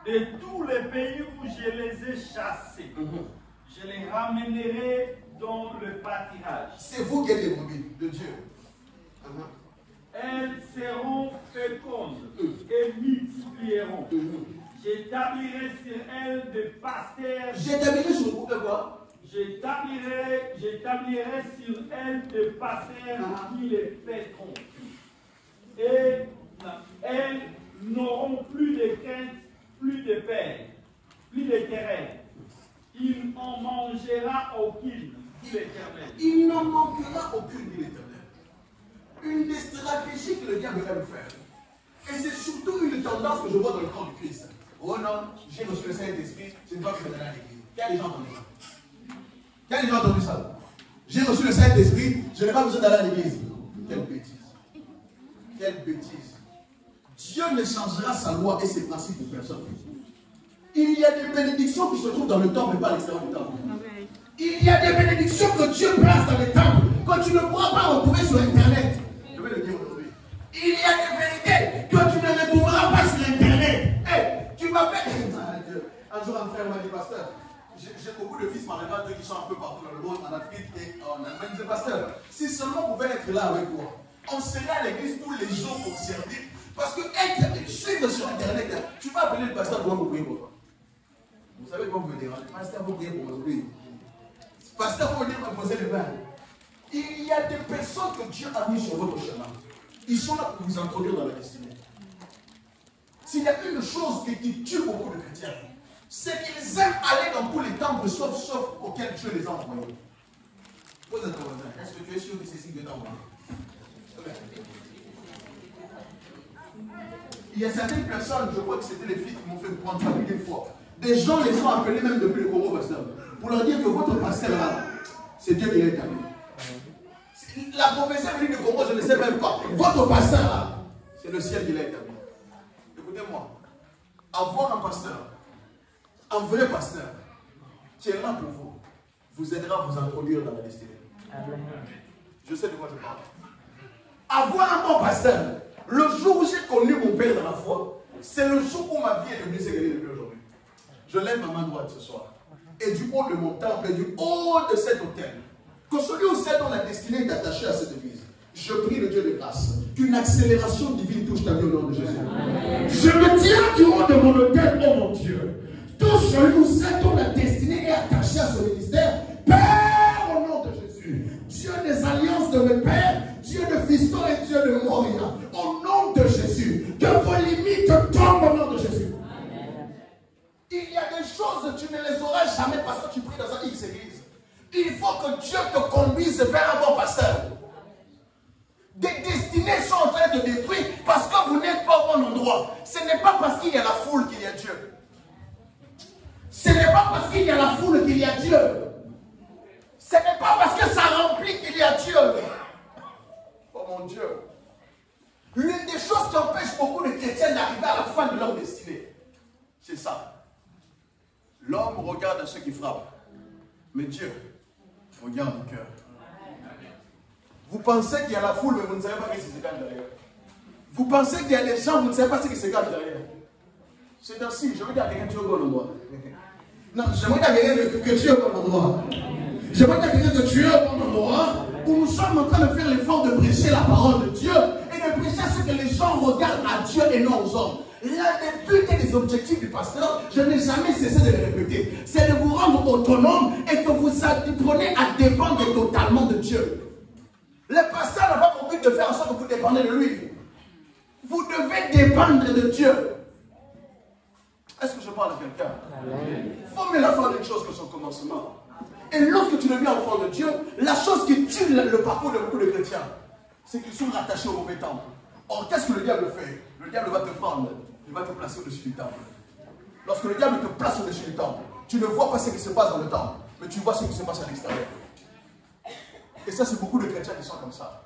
de tous les pays où je les ai chassés. Je les ramènerai dans le pâturage. C'est vous qui êtes les brebis de Dieu. Elles seront fécondes et multiplieront. J'établirai sur elles des pasteurs. J'établirai sur vous de quoi? J'établirai sur elles des pasteurs qui les paîtront. Et elles n'auront plus de crainte, plus de père, plus de terrain. Il n'en mangera aucune, dit l'Éternel. Il n'en manquera aucune, dit l'Éternel. Une des stratégies que le diable va nous faire. Et c'est surtout une tendance que je vois dans le corps du Christ. Oh non, j'ai reçu le Saint-Esprit, je ne vais pas me donner à l'église. Qui a déjà entendu ça? Qui a déjà entendu ça? J'ai reçu le Saint-Esprit, je n'ai pas besoin d'aller à l'église. Quelle bêtise. Quelle bêtise. Dieu ne changera sa loi et ses principes pour personne. Il y a des bénédictions qui se trouvent dans le temple mais pas à l'extérieur du temple. Il y a des bénédictions que Dieu place dans le temple que tu ne pourras pas retrouver sur Internet. Je vais le dire aujourd'hui. frère m'a dit, pasteur, j'ai beaucoup de fils par exemple qui sont un peu partout dans le monde, en Afrique et en Allemagne. Je dis, pasteur, si seulement on pouvait être là avec toi, on serait à l'église tous les jours pour servir. Parce que suivre sur internet, tu vas appeler le pasteur pour prier pour toi. Vous savez comment vous me dérangez? Pasteur, vous priez pour moi. Pasteur, vous venir me poser les mains. Il y a des personnes que Dieu a mis sur votre chemin. Ils sont là pour vous introduire dans la destinée. S'il y a une chose qui tue beaucoup de chrétiens, c'est qu'ils aiment aller dans tous les temples sauf auxquels Dieu les a envoyés. Pose à ton voisin, est-ce que tu es sûr que c'est ce que Dieu t'a envoyé? Il y a certaines personnes, je crois que c'était les filles qui m'ont fait prendre ça une fois. Des gens les ont appelés même depuis le Congo, pasteur, pour leur dire que votre pasteur là, c'est Dieu qui l'a établi. La prophétie venue du Congo, je ne sais même pas. Votre pasteur là, c'est le ciel qui l'a établi. Écoutez-moi, avoir un pasteur, un vrai pasteur, qui est là pour vous, vous aidera à vous introduire dans la destinée. Je sais de quoi je parle. Avoir un bon pasteur, le jour où j'ai connu mon père dans la foi, c'est le jour où ma vie est devenue ce qu'elle est depuis aujourd'hui. Je lève ma main droite ce soir. Et du haut de mon temple, et du haut de cet autel, que celui ou celle dont la destinée est attachée à cette église, je prie le Dieu de grâce qu'une accélération divine touche ta vie au nom de Jésus. Amen. Je me tiens du haut de mon autel, oh mon Dieu. Touche celui ou celle dont la destinée est attachée à ce ministère. Père, au nom de Jésus. Dieu des alliances de mes pères, Dieu de Fiston et Dieu de Moria. Au nom de Jésus. Que vos limites tombent au nom de Jésus. Amen. Il y a des choses, tu ne les auras jamais parce que tu pries dans un X église. Il faut que Dieu te conduise vers un bon pasteur. Des destinées sont en train de détruire parce que vous n'êtes pas au bon endroit. Ce n'est pas parce qu'il y a la foule qu'il y a Dieu. Ce n'est pas parce qu'il y a la foule qu'il y a Dieu. Ce n'est pas parce que ça remplit qu'il y a Dieu. Oh mon Dieu. L'une des choses qui empêche beaucoup de chrétiens d'arriver à la fin de leur destinée, c'est ça. L'homme regarde à ceux qui frappent. Mais Dieu regarde le cœur. Vous pensez qu'il y a la foule, mais vous ne savez pas ce qui se cache derrière. Vous pensez qu'il y a des gens, vous ne savez pas ce qui se cache derrière. C'est ainsi, je veux dire à quelqu'un que tu es au bon endroit. Non, j'aimerais dire à quelqu'un que tu es au bon endroit. J'aimerais dire à quelqu'un que tu es au bon endroit, où nous sommes en train de faire l'effort de prêcher la parole de Dieu et de prêcher ce que les gens regardent à Dieu et non aux hommes. L'un des buts et des objectifs du pasteur, je n'ai jamais cessé de le répéter, c'est de vous rendre autonome et que vous apprenez à dépendre totalement de Dieu. Le pasteur n'a pas pour but de faire en sorte que vous dépendez de lui. Vous devez dépendre de Dieu. Est-ce que je parle à quelqu'un? Il faut mieux la fin d'une chose que son commencement. Et lorsque tu deviens enfant de Dieu, la chose qui tue le parcours de beaucoup de chrétiens, c'est qu'ils sont rattachés au mauvais temple. Or, qu'est-ce que le diable fait? Le diable va te prendre, il va te placer au-dessus du temple. Lorsque le diable te place au-dessus du temple, tu ne vois pas ce qui se passe dans le temple, mais tu vois ce qui se passe à l'extérieur. Et ça, c'est beaucoup de chrétiens qui sont comme ça.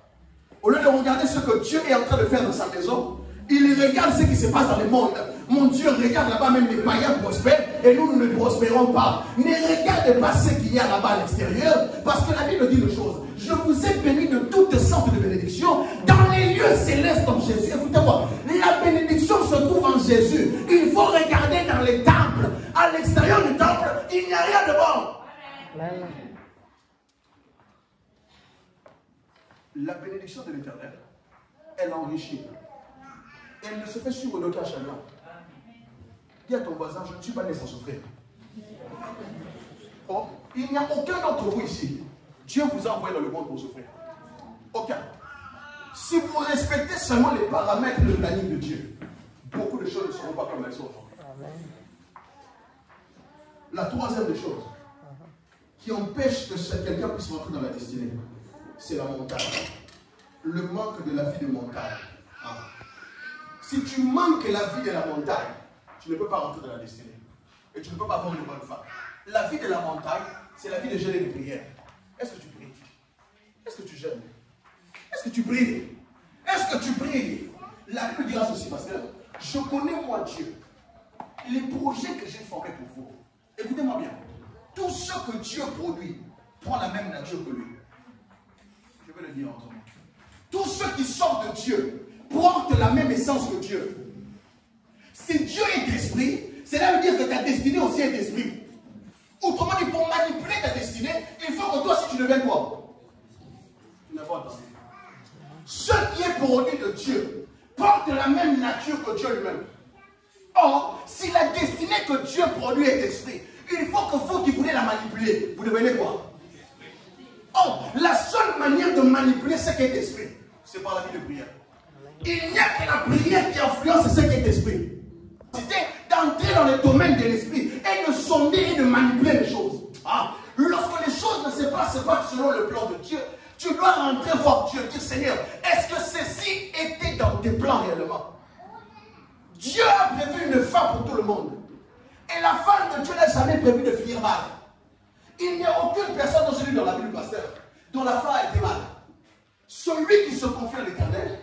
Au lieu de regarder ce que Dieu est en train de faire dans sa maison, ils regardent ce qui se passe dans le monde. Mon Dieu, regarde là-bas, même les païens prospèrent, et nous ne prospérons pas. Ne regardez pas ce qu'il y a là-bas à l'extérieur, parce que la Bible dit une chose. Je vous ai béni de toutes sortes de bénédictions dans les lieux célestes en Jésus. Écoutez-moi, la bénédiction se trouve en Jésus. Il faut regarder dans les temples. À l'extérieur du temple, il n'y a rien de bon. Amen. La bénédiction de l'Éternel, elle enrichit. Elle ne se fait suivre d'aucun chagrin. Dis à ton voisin, je ne suis pas né pour souffrir. Oh, il n'y a aucun d'entre vous ici. Dieu vous a envoyé dans le monde pour souffrir. Aucun. Si vous respectez seulement les paramètres de planning de Dieu, beaucoup de choses ne seront pas comme elles sont aujourd'hui. La troisième des choses qui empêche que quelqu'un puisse rentrer dans la destinée, c'est la montagne. Le manque de la vie de montagne. Si tu manques la vie de la montagne, tu ne peux pas rentrer dans la destinée. Et tu ne peux pas avoir une bonne femme. La vie de la montagne, c'est la vie de jeûne et de prière. Est-ce que tu pries? Est-ce que tu jeûnes? Est-ce que tu pries? Est-ce que tu pries? La Bible dira ceci, pasteur. Je connais moi Dieu. Les projets que j'ai formés pour vous. Écoutez-moi bien. Tout ce que Dieu produit prend la même nature que lui. Je vais le dire en autrement. Tout ce qui sort de Dieu porte la même essence que Dieu. Si Dieu est esprit, cela veut dire que ta destinée aussi est d'esprit. Autrement dit, pour manipuler ta destinée, il faut que toi aussi tu deviennes quoi? Tu n'as pas entendu. Ce qui est produit de Dieu porte la même nature que Dieu lui-même. Or, si la destinée que Dieu produit est esprit, il faut que vous qui voulez la manipuler, vous devenez quoi? Or, la seule manière de manipuler ce qui est esprit, c'est par la vie de prière. Il n'y a que la prière qui influence ce qui est esprit. C'était d'entrer dans le domaine de l'esprit et de sonder et de manipuler les choses. Ah, lorsque les choses ne se passent pas selon le plan de Dieu, tu dois rentrer voir Dieu, dire Seigneur, est-ce que ceci était dans tes plans réellement? Dieu a prévu une fin pour tout le monde. Et la fin de Dieu n'a jamais prévu de finir mal. Il n'y a aucune personne aujourd'hui dans la vie du pasteur dont la fin a été mal. Celui qui se confie à l'Éternel,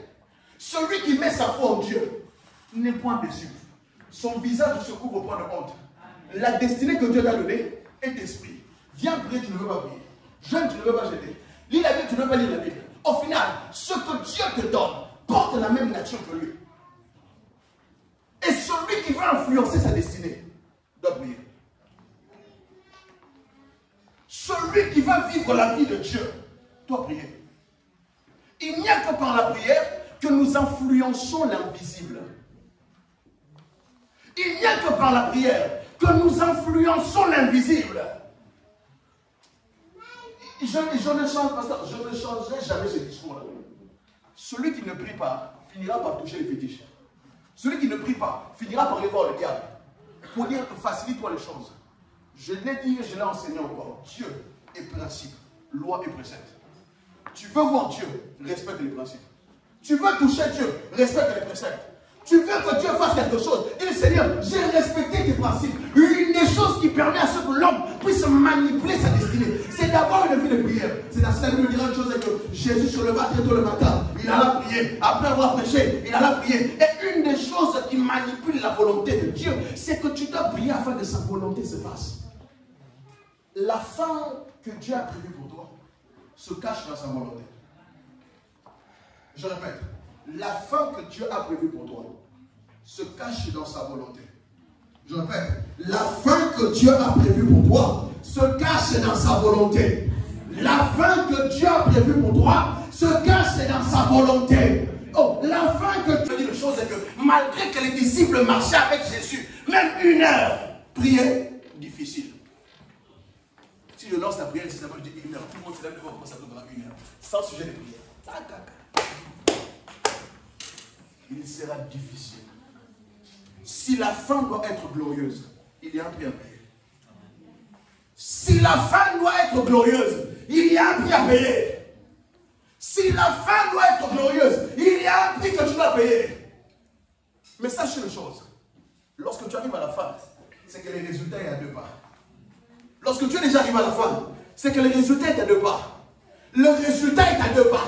celui qui met sa foi en Dieu, n'est point déçu. Son visage se couvre au point de honte. La destinée que Dieu t'a donnée est esprit. Viens prier, tu ne veux pas prier. Jeûne, tu ne veux pas jeûner. Lis la Bible, tu ne veux pas lire la Bible. Au final, ce que Dieu te donne porte la même nature que lui. Et celui qui va influencer sa destinée doit prier. Celui qui va vivre la vie de Dieu doit prier. Il n'y a que par la prière que nous influençons l'invisible. Il n'y a que par la prière que nous influençons l'invisible. Je ne changerai jamais ce discours-là. Celui qui ne prie pas finira par toucher les fétiches. Celui qui ne prie pas finira par aller voir le diable. Pour dire, facilite-toi les choses. Je l'ai dit et je l'ai enseigné encore. Dieu est principe, loi et précepte. Tu veux voir Dieu, respecte les principes. Tu veux toucher Dieu, respecte les préceptes. Tu veux que Dieu fasse quelque chose. Dis, Seigneur, j'ai respecté tes principes. Une des choses qui permet à ce que l'homme puisse manipuler sa destinée, c'est d'avoir une vie de prière. C'est dans cela que nous dirons une chose, que Jésus se leva très tôt le matin. Il alla prier. Après avoir prêché, il alla prier. Et une des choses qui manipule la volonté de Dieu, c'est que tu dois prier afin que sa volonté se fasse. La fin que Dieu a prévue pour toi se cache dans sa volonté. Je répète, la fin que Dieu a prévue pour toi se cache dans sa volonté. Je répète, la fin que Dieu a prévue pour toi se cache dans sa volonté. La fin que Dieu a prévue pour toi se cache dans sa volonté. Oh, la fin que Dieu dit une chose, c'est que malgré que les disciples marchaient avec Jésus, même 1 heure, prier, difficile. Si je lance la prière, c'est d'abord je dis 1 heure. Tout le monde se lève devant, ça durera 1 heure. Sans sujet de prière. Il sera difficile. Si la fin doit être glorieuse, il y a un prix à payer. Si la fin doit être glorieuse, il y a un prix à payer. Si la fin doit être glorieuse, il y a un prix que tu dois payer. Mais sache une chose. Lorsque tu arrives à la fin, c'est que les résultats sont à 2 pas. Lorsque tu es déjà arrivé à la fin, c'est que le résultat est à 2 pas. Le résultat est à 2 pas.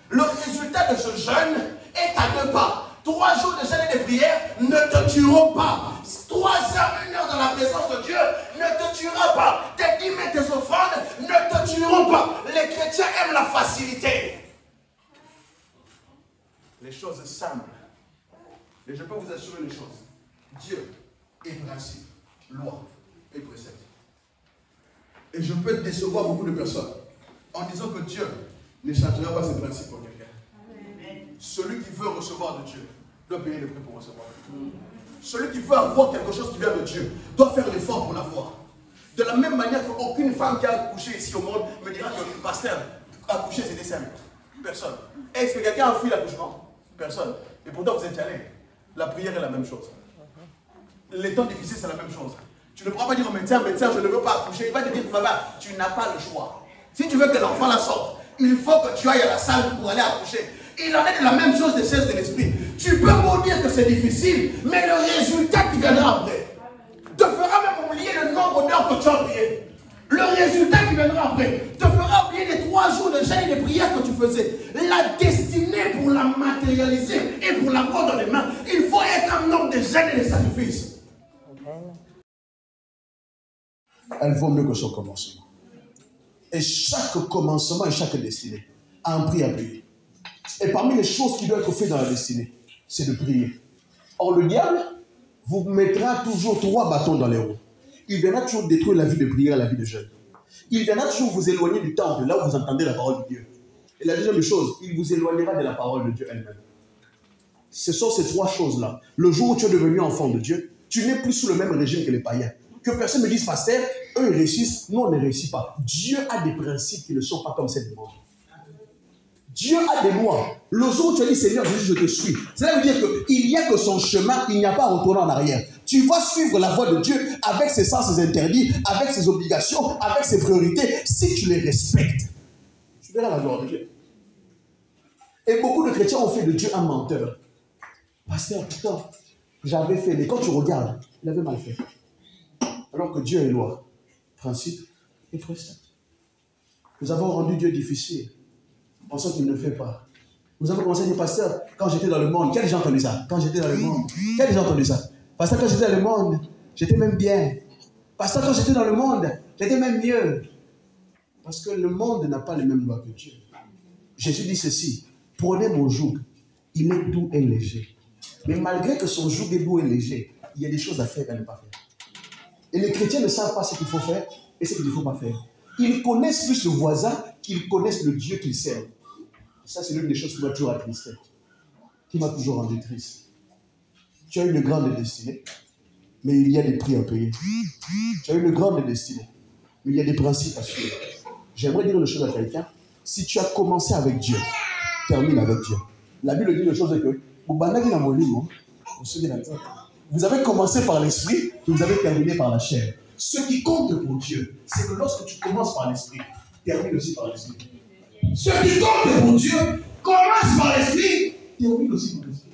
Le résultat de ce jeûne est à 2 pas. 3 jours de jeûne et de prière ne te tueront pas. 3 heures, 1 heure dans la présence de Dieu ne te tuera pas. Tes dîmes et tes offrandes ne te tueront pas. Les chrétiens aiment la facilité. Les choses simples. Et je peux vous assurer une chose. Dieu est principe, loi et précepte. Et je peux décevoir beaucoup de personnes en disant que Dieu ne changera pas ses principes pour quelqu'un. Celui qui veut recevoir de Dieu doit payer le prix pour recevoir. Celui qui veut avoir quelque chose qui vient de Dieu doit faire l'effort pour l'avoir. De la même manière qu'aucune femme qui a accouché ici au monde me dira que le pasteur a accouché ses desseins. Personne. Est-ce que quelqu'un a fui l'accouchement? Personne. Et pourtant vous êtes allé. La prière est la même chose. Les temps difficiles c'est la même chose. Tu ne pourras pas dire au médecin, je ne veux pas accoucher. Il va te dire, papa, tu n'as pas le choix. Si tu veux que l'enfant la sorte, il faut que tu ailles à la salle pour aller accoucher. Il en est de la même chose des choses de l'esprit. Tu peux me dire que c'est difficile, mais le résultat qui viendra après te fera même oublier le nombre d'heures que tu as prié. Le résultat qui viendra après te fera oublier les 3 jours de jeûne et de prière que tu faisais. La destinée pour la matérialiser et pour l'avoir dans les mains, il faut être un homme de jeûne et de sacrifice. Elle vaut mieux que son commencement. Et chaque commencement et chaque destinée a un prix à payer. Et parmi les choses qui doivent être faites dans la destinée, c'est de prier. Or, le diable vous mettra toujours 3 bâtons dans les roues. Il viendra toujours détruire la vie de prière et la vie de jeûne. Il viendra toujours vous éloigner du temple, là où vous entendez la parole de Dieu. Et la deuxième chose, il vous éloignera de la parole de Dieu elle-même. Ce sont ces 3 choses-là. Le jour où tu es devenu enfant de Dieu, tu n'es plus sous le même régime que les païens. Que personne me dise, pasteur, eux ils réussissent, nous on ne réussit pas. Dieu a des principes qui ne sont pas comme cette monde. Dieu a des lois. Le jour où tu as dit, Seigneur, je te suis, cela veut dire qu'il n'y a que son chemin, il n'y a pas à retourner en arrière. Tu vas suivre la voie de Dieu avec ses sens interdits, avec ses obligations, avec ses priorités. Si tu les respectes, tu verras la gloire de Dieu. Et beaucoup de chrétiens ont fait de Dieu un menteur. Pasteur, putain, j'avais fait, mais quand tu regardes, il avait mal fait. Alors que Dieu est loi, principe et précepte. Nous avons rendu Dieu difficile, pensant qu'il ne fait pas. Nous avons commencé à dire, pasteur, quand j'étais dans le monde, qui a déjà entendu ça? Quand j'étais dans le monde, qui a déjà entendu ça? Pasteur, quand j'étais dans le monde, j'étais même bien. Pasteur, quand j'étais dans le monde, j'étais même mieux. Parce que le monde n'a pas les mêmes lois que Dieu. Jésus dit ceci, prenez mon joug, il est doux et léger. Mais malgré que son joug est doux et léger, il y a des choses à faire qu'à ne pas faire. Et les chrétiens ne savent pas ce qu'il faut faire et ce qu'il ne faut pas faire. Ils connaissent plus le voisin qu'ils connaissent le Dieu qu'ils servent. Ça, c'est l'une des choses qui m'a toujours attristé, qui m'a toujours rendu triste. Tu as une grande destinée, mais il y a des prix à payer. Tu as une grande destinée, mais il y a des principes à suivre. J'aimerais dire une chose à quelqu'un. Si tu as commencé avec Dieu, termine avec Dieu. La Bible dit une chose que vous avez commencé par l'esprit, vous avez terminé par la chair. Ce qui compte pour Dieu, c'est que lorsque tu commences par l'esprit, termine aussi par l'esprit. Ce qui compte pour Dieu, commence par l'esprit, termine aussi par l'esprit.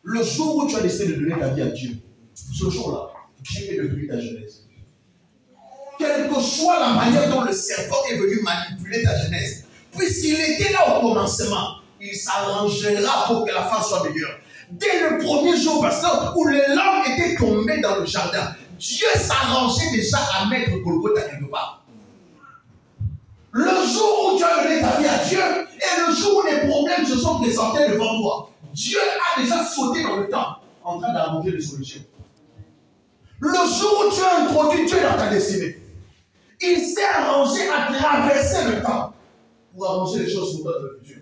Le jour où tu as décidé de donner ta vie à Dieu, ce jour-là, Dieu est devenu ta jeunesse. Quelle que soit la manière dont le serpent est venu manipuler ta jeunesse, puisqu'il était là au commencement, il s'arrangera pour que la fin soit meilleure. Dès le premier jour, pasteur, où les lampes étaient tombées dans le jardin, Dieu s'arrangeait déjà à mettre Golgotha quelque part. Le jour où tu as donné ta vie à Dieu, et le jour où les problèmes se sont présentés devant toi, Dieu a déjà sauté dans le temps, en train d'arranger des solutions. Le jour où tu as introduit Dieu dans ta destinée, il s'est arrangé à traverser le temps pour arranger les choses pour toi dans le futur.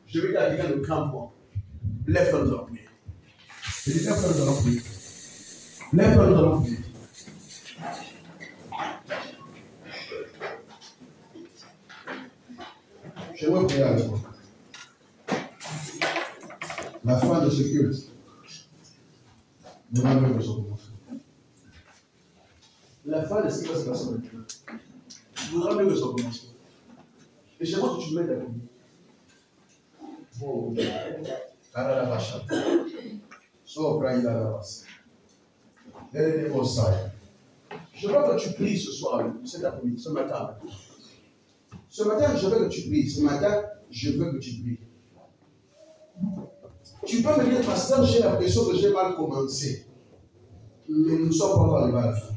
Je vais dire à quelqu'un de craindre. Lève-toi, nous allons prier. Je dis, lève-toi, nous allons prier. Lève-toi, nous allons prier. J'aimerais prier avec toi. La fin de ce culte, nous allons que ça commence. La fin de ce qui va se passer maintenant, nous voudrais que ça commence. Et j'aimerais que tu m'aides à prier. Oh, je veux que tu pries ce soir, cet après-midi, ce matin. Ce matin, je veux que tu pries. Ce matin, je veux que tu pries. Tu peux me dire, pasteur, j'ai l'impression que j'ai mal commencé. Mais nous ne sommes pas encore arrivés à la fin.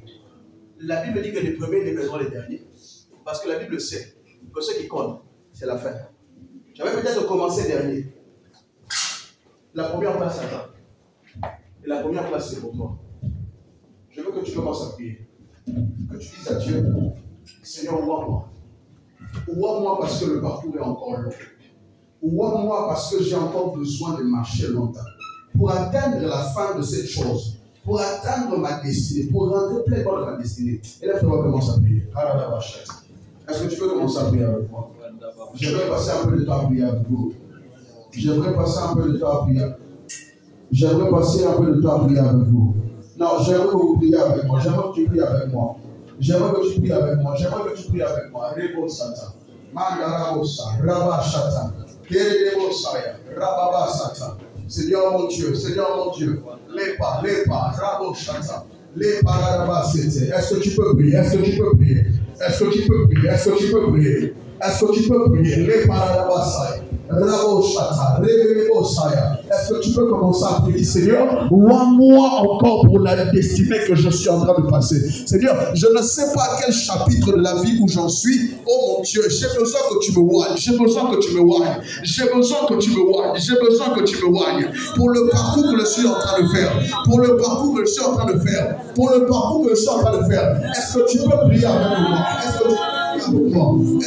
La Bible dit que les premiers deviendront les derniers. Parce que la Bible sait que ce qui compte, c'est la fin. J'avais peut-être commencé dernier. La première place attend. Et la première place, c'est pour toi. Je veux que tu commences à prier. Que tu dises à Dieu, Seigneur, ouvre-moi. Ouvre-moi parce que le parcours est encore long. Ouvre-moi parce que j'ai encore besoin de marcher longtemps. Pour atteindre la fin de cette chose. Pour atteindre ma destinée. Pour rentrer pleinement dans ma destinée. Et là, tu vas commencer à prier. Est-ce que tu peux commencer à prier avec moi? J'aimerais passer un peu de temps à prier avec vous. J'aimerais passer un peu de temps à prier. J'aimerais passer un peu de temps à prier avec vous. Non, j'aimerais que vous priez avec moi. J'aimerais que tu pries avec moi. J'aimerais que tu pries avec moi. J'aimerais que tu pries avec moi. Rebo Satan. Mandarabosa. Rabba Shatan. Kerebo Saya. Rababa Satan. Seigneur mon Dieu. Seigneur mon Dieu. Lépa. Rabo Shatan. Lépa Rabba Sete. Est-ce que tu peux prier? Est-ce que tu peux prier? Est-ce que tu peux prier? Est-ce que tu peux prier? Est-ce que tu peux prier? Lépa Rabba Saya. Est-ce que tu peux commencer à prier, Seigneur, rends-moi encore pour la destinée que je suis en train de passer. Seigneur, je ne sais pas quel chapitre de la vie où j'en suis. Oh mon Dieu, j'ai besoin que tu me oignes. J'ai besoin que tu me oignes. J'ai besoin que tu me oignes. J'ai besoin que tu me oignes. Pour le parcours que je suis en train de faire. Pour le parcours que je suis en train de faire. Pour le parcours que je suis en train de faire. Est-ce que tu peux prier avec moi?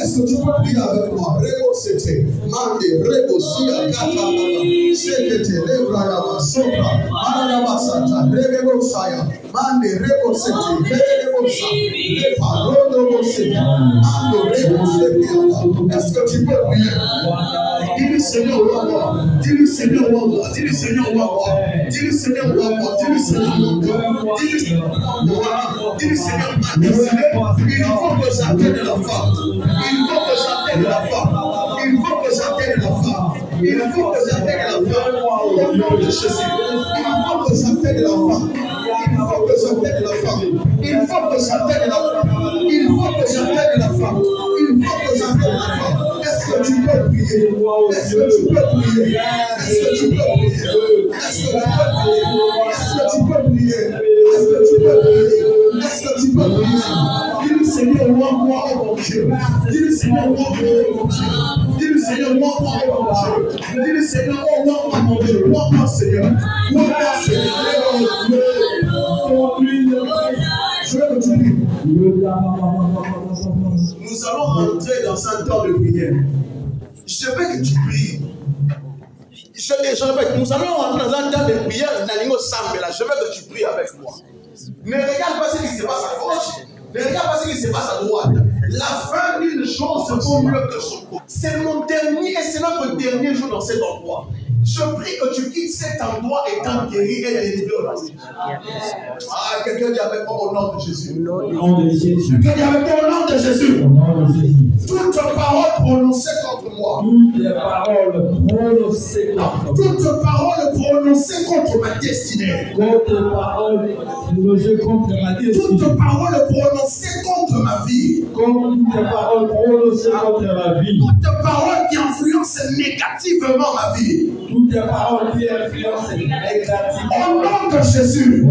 Est-ce que tu peux prier avec moi? Rebo sete, mande, rebo sia, gata, sekete, lebra yaba, sopra, maraba sata, rebo saya, mande, rebo sete, rebo sa, lepa, rodo sete, mando, rebo sete. Est-ce que tu peux prier? Dis-le Seigneur, roi-moi. Dis-le Seigneur, roi-moi. Dis-le Seigneur, roi-moi. Dis-le Seigneur, roi-moi. Dis-le Seigneur, roi-moi. Dis-le Seigneur, ma destinée. Il faut que j'atteigne la femme. Il faut que j'atteigne la femme. Il faut que j'atteigne la femme. Il faut que j'atteigne la femme. Au nom de Jésus. Il faut que j'atteigne la femme. Il faut que j'atteigne la femme. Il faut que j'atteigne la femme. Il faut que j'atteigne la femme. Il faut que j'atteigne la femme. Est-ce que tu peux prier? Est-ce que tu peux prier? Est-ce que tu peux prier? Est-ce que tu peux prier? Est-ce que tu peux prier? Est-ce que tu peux prier? Est-ce que tu peux prier? Dis-le Seigneur, roi-moi, oh mon Dieu. Dis-le Seigneur, roi-moi, oh mon Dieu. Dis-le Seigneur, roi-moi, oh mon Dieu. Dis-le Seigneur, roi-moi, mon Dieu. Roi-moi, Seigneur. Roi-moi, Seigneur. Je veux que tu pries. Nous allons rentrer dans un temps de prière. Je veux que tu pries. Je répète, nous allons rentrer dans un temps de prière. Je veux que tu pries avec moi. Ne regarde pas ce qui se passe à gauche. Ne regarde pas ce qui se passe à droite. La fin d'une chose vaut mieux que son coup. C'est mon dernier et c'est notre dernier jour dans cet endroit. Je prie que tu quittes cet endroit étant guéri et délivré aujourd'hui. Ah, quelqu'un dit avec moi au nom de Jésus. Au nom de Jésus. Quelqu'un dit avec moi au nom de Jésus. Au nom de Jésus. Toutes paroles prononcées contre moi. Toutes paroles prononcées contre moi. Toutes paroles prononcées contre ma destinée. Toutes paroles prononcées contre ma destinée. Toutes paroles prononcées contre ma vie. Toutes paroles prononcées contre ma vie. Toutes paroles qui influencent négativement ma vie. Toutes les paroles qui influencent négativement. Au nom de Jésus.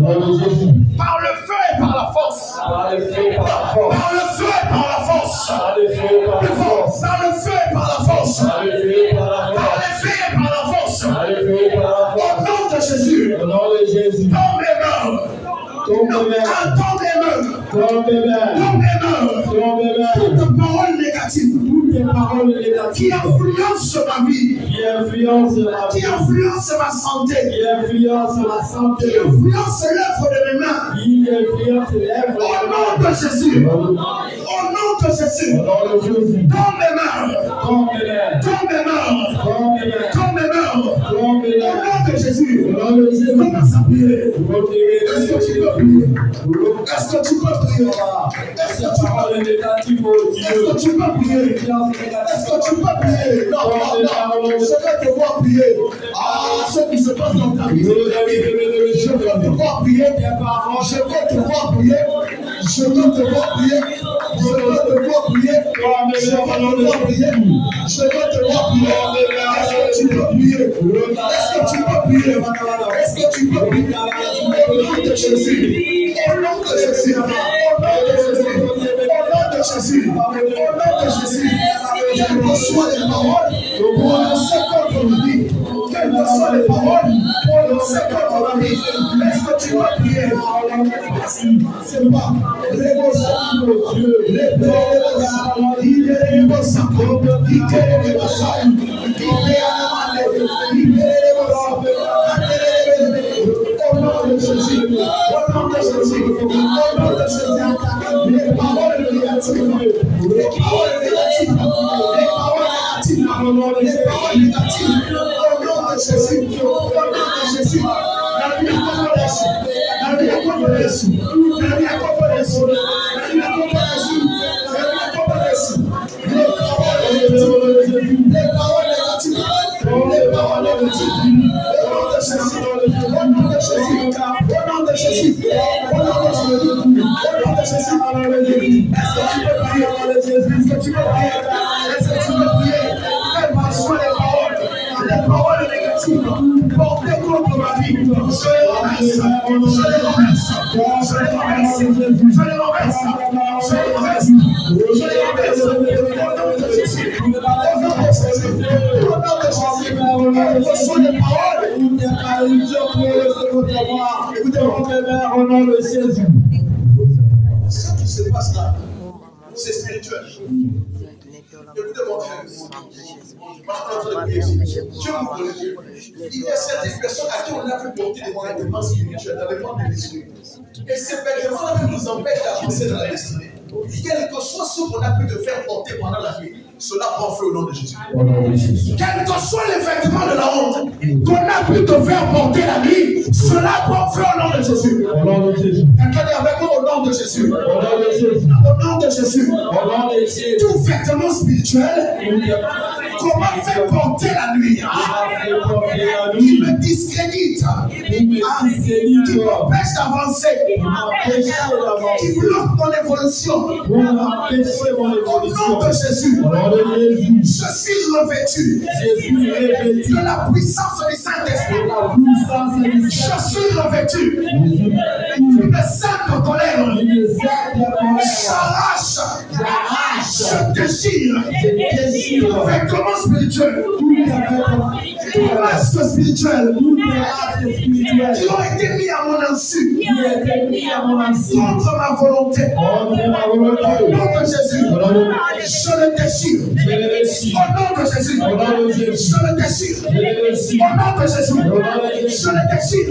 Par le feu et par la force. Par le feu et par la force. Par le feu et par la force. Par le feu et par la force. Par le feu et par la force. Par le feu et par la force. Par le feu et par la force. Par le feu et par la force. Au nom de Jésus. Au nom de Jésus. Tombe les mains. Tombe les mains. Tombe les mains. Tombe les mains. Tombe les mains. Tombe les mains. Toutes paroles négatives. Toutes les paroles négatives. Qui influencent ma vie. Qui influencent ma vie. Qui influencent ma santé. Qui influencent ma santé. Qui influencent l'œuvre de mes mains. Qui influencent l'œuvre de mes mains. Au nom de Jésus. Au nom de Jésus. Au nom de Jésus. Tombe les mains. Tombe les mains. Tombe les mains. Tombe les mains. Tombe les mains. Tombe les mains. Au nom de Jésus. Au nom de Jésus. Commence à prier. Est-ce que tu peux prier? Est-ce que tu peux prier? Est-ce que tu peux prier? Est-ce que tu peux prier? Est-ce que tu peux prier? Non, non, non. Je vais te voir prier. Ah, ce qui se passe dans ta vie. Je veux te voir prier. Je veux te voir prier. Je veux te voir prier. Je veux te voir prier. Je veux te voir prier. Je veux te voir prier. Est-ce que tu peux prier? Est-ce que tu peux prier? Est-ce que tu peux prier? Au nom de Jésus. Au nom de Jésus. Au nom de Jésus. Au nom de Jésus. Au nom de Jésus. Quelles que soient les paroles prononcées contre ma vie. Quelles que soient les paroles prononcées contre ma vie. Est-ce que tu vas prier? C'est pas. Les paroles négatives, les paroles négatives, au nom de Jésus, au nom de Jésus, la vie Est-ce que tu peux prier? Quelles que soient les paroles vie. Je les renverse. Je les renverse. Je les renverse. Je les renverse. Je les renverse. Je les renverse. Au nom de Jésus. Au nom de Jésus. Au nom de Jésus. Reçois les paroles. Écoutez-moi. Au nom de Jésus. Ce qui se passe là, c'est spirituel. Écoutez-moi, frère. Dieu vous connaît. Il y a certaines personnes à qui on a pu porter des vêtements spirituels dans le monde de l'esprit. Et ces vêtements nous empêchent d'avancer dans la destinée. Quel que soit ce qu'on a pu te faire porter pendant la vie, cela prend feu au nom de Jésus. Quels que soient les vêtements de la honte qu'on a pu te faire porter la nuit, cela prend feu au nom de Jésus. Quelqu'un est avec moi au nom de Jésus. Au nom de Jésus. Tout vêtement spirituel, comment faire porter la nuit, qui me discrédite, qui m'empêche d'avancer, qui bloque mon évolution. Au nom de Jésus, je suis revêtu de la puissance du Saint-Esprit. Je suis revêtu de sainte colère. J'arrache, je déchire tout vêtement spirituel, tout masque spirituel qui ont été mis à mon insu contre ma volonté. Au nom de Jésus, je le déchire. Au nom de Jésus, je le déchire. Au nom de Jésus, je le déchire.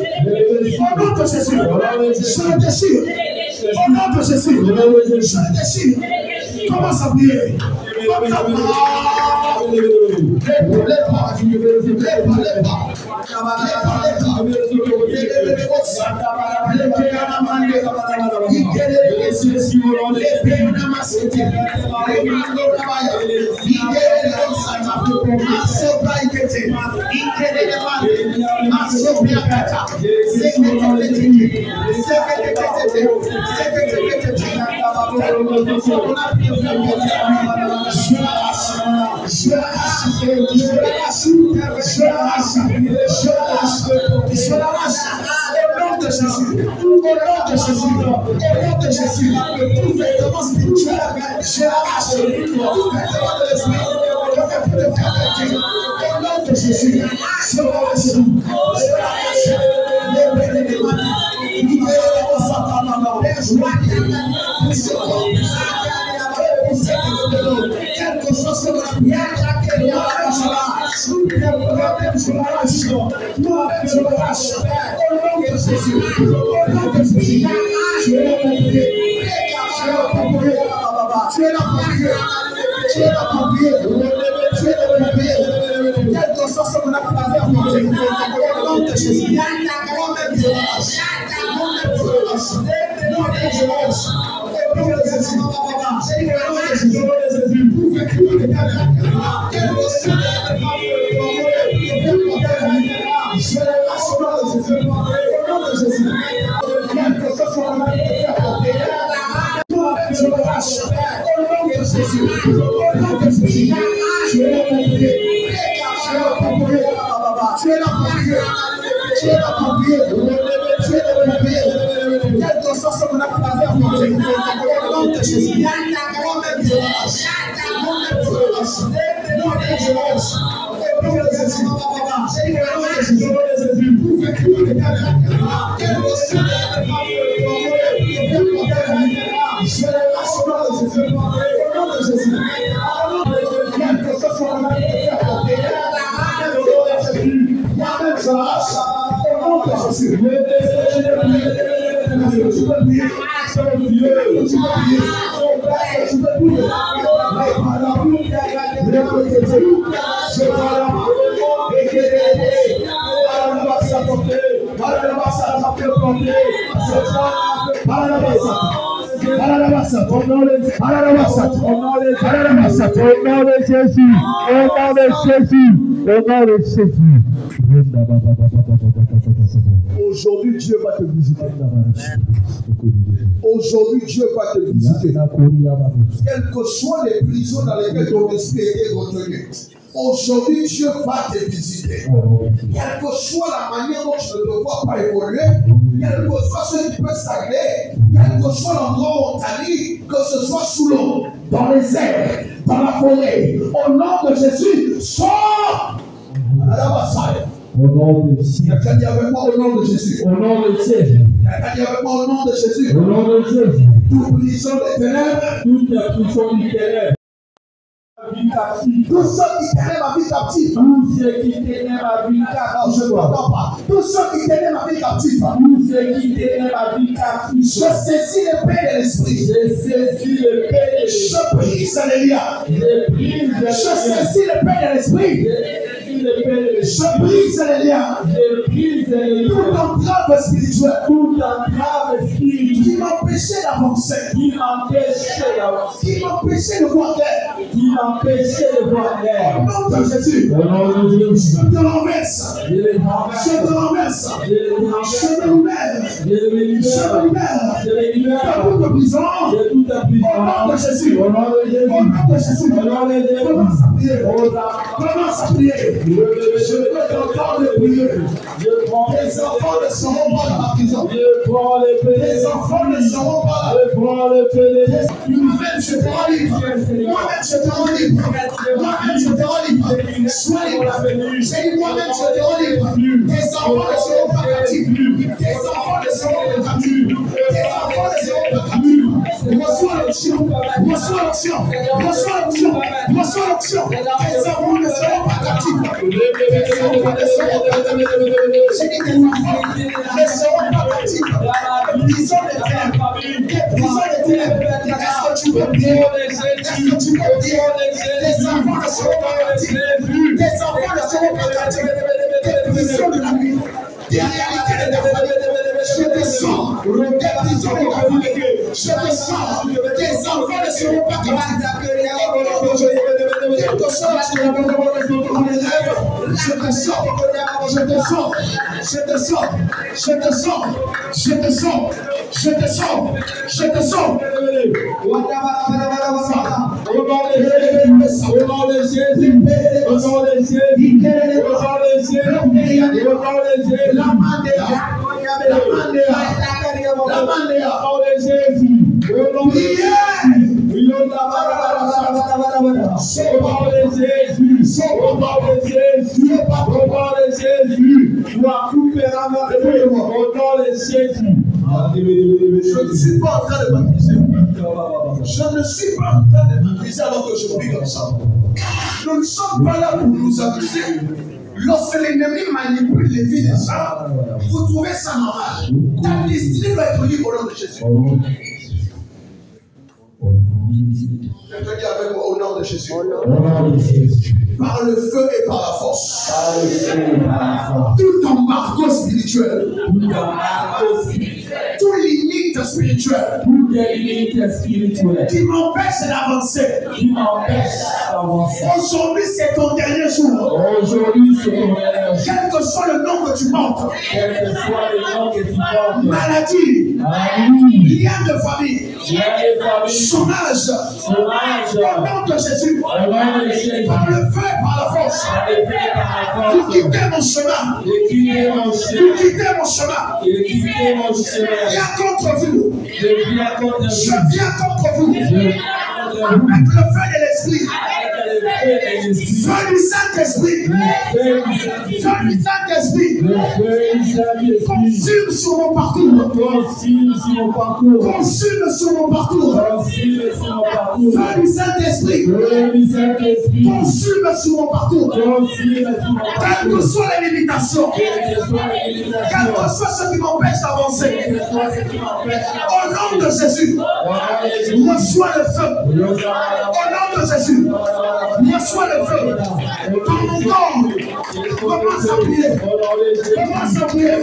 Au nom de Jésus, je le déchire. Au nom de Jésus, je le déchire. Commence à prier. Aujourd'hui, Dieu va te visiter. Aujourd'hui, Dieu va te visiter. Quelles que soient les prisons dans lesquelles ton esprit est retenu, Aujourd'hui, Dieu va te visiter. Quelle que soit la manière dont tu ne te vois pas évoluer, quel que soit ce qui peut stagner, quel que soit l'endroit où on t'a dit, que ce soit sous l'eau, dans les airs, dans la forêt, au nom de Jésus, sors à la bataille. Au nom de Jésus. Quelqu'un dit avec moi au nom de Jésus. Au nom de Jésus. Quelqu'un dit avec moi au nom de Jésus. Au nom de Jésus. Toute prison des ténèbres. Toute la prison du ténèbre. Tous ceux qui tenaient ma vie captive. Tous ceux qui tenaient ma vie captive. Je ne m'entends pas. Tous ceux qui tenaient ma vie captive. Tous ceux qui tenaient ma vie captive. Je saisis l'épée de l'esprit. Je saisis l'épée de l'esprit. Je brise les liens. Je saisis l'épée de l'esprit. Je brise les liens. Toute entrave spirituelle. Toute entrave spirituelle. Qui m'empêchait d'avancer. Qui m'empêchait d'avancer. Qui m'empêchait de voir clair. Qui m'empêchait de voir clair. Au nom de Jésus. Au nom de Jésus. Je te renverse. Je te renverse. Je me libère. Je me libère. De toute prison. Au nom de Jésus. Au nom de Jésus. Au nom de Jésus. Au nom de Jésus. Commence à prier. Commence à prier. Je veux t'entendre prier. Tes enfants ne seront pas dans la prison. Tes enfants ne seront pas là. Moi-même, je te rends libre. Moi-même, je te rends libre. Moi-même, je te rends libre. Sois libre. J'ai dit moi-même, je te rends libre. Tes enfants ne seront pas captifs. Tes enfants ne seront pas captifs. Tes enfants ne seront pas captifs. Reçois l'option. Reçois l'option. Reçois l'option. Reçois l'option. Tes enfants ne seront pas captifs. Tes enfants ne seront pas captifs. J'ai dit tes enfants ne seront pas captifs. Prison des ténèbres. Prison des ténèbres. Est-ce que tu peux prier? Est-ce que tu peux prier? Tes enfants ne seront pas captifs. Tes enfants ne seront pas captifs. Des prisons de la nuit. Des réalités de ta famille. Je descends des prisons de ta famille. Je descends. Tes enfants ne seront pas captifs. Quelque chose dans les rêves. Je te sors. Je te sors. Je te sors. Je te sors. Je te sors. Je te sors. Je te sors. Au nom de Jésus. Au nom de Jésus. La mandéa. Je ne suis pas en train de m'amuser. Je ne suis pas en train de m'amuser alors que je prie comme ça. Nous ne sommes pas là pour nous amuser. Lorsque l'ennemi manipule les vies des gens, vous trouvez ça normal. Ta destinée doit être libre au nom de Jésus. Quelqu'un dit avec moi au nom de Jésus. Par le feu et par la force. Tout embargo spirituel. Toute limite spirituelle. Qui m'empêche d'avancer. Aujourd'hui c'est ton dernier jour. Quel que soit le nom que tu montres. Maladie. Lien de famille. Chômage. Au nom de Jésus. Par le feu et par la force. Vous quittez mon chemin. Vous quittez mon chemin. Viens contre vous. Je viens contre vous. Avec le feu de l'esprit. Feu du Saint-Esprit. Feu du Saint-Esprit. Consume sur mon parcours. Consume sur mon parcours. Feu du Saint-Esprit. Consume sur mon parcours. Quelles que soient les limitations. Quel que soit ce qui m'empêche d'avancer. Au nom de Jésus. Reçois le feu. Au nom de Jésus. Reçois le feu. Dans mon corps. Commence à prier. Commence à prier.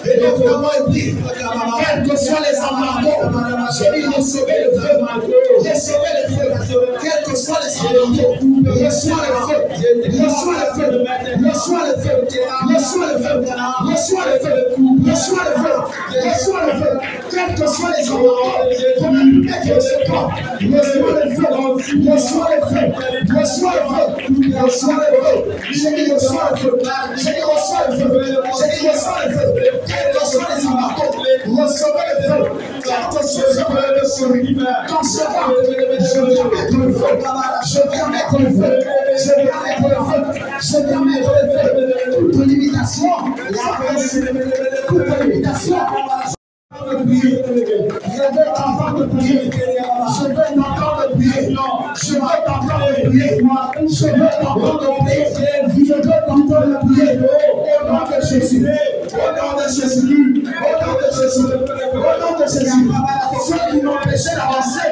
Et notamment dit, quels que soient les embargos, j'ai dit recevez le feu, recevez le feu, quel que reçois les abandons. Reçois le feu. Reçois le feu. Reçois le feu. Reçois le feu. Reçois le feu. Reçois le feu. Reçois le feu. Quels que soient les abandons, qu'on a pu mettre sur ce corps. Reçois le feu. Reçois le feu. Reçois le feu. Reçois le feu. J'ai dit reçois le feu. J'ai dit reçois le feu. J'ai dit reçois le feu. Quels que soient les abandons, recevez le feu. Quel que soit le feu. Quand je viens mettre le feu. Je viens mettre le feu. Je viens mettre le feu. Je viens mettre le feu. Toute limitation. Toute limitation. Je vais t'entendre prier. Je vais t'entendre prier. Je vais t'entendre prier. Je vais t'entendre prier. Je vais t'entendre prier. Au nom de Jésus. Au nom de Jésus. Au nom de Jésus. Au nom de Jésus. Ceux qui m'ont empêché d'avancer.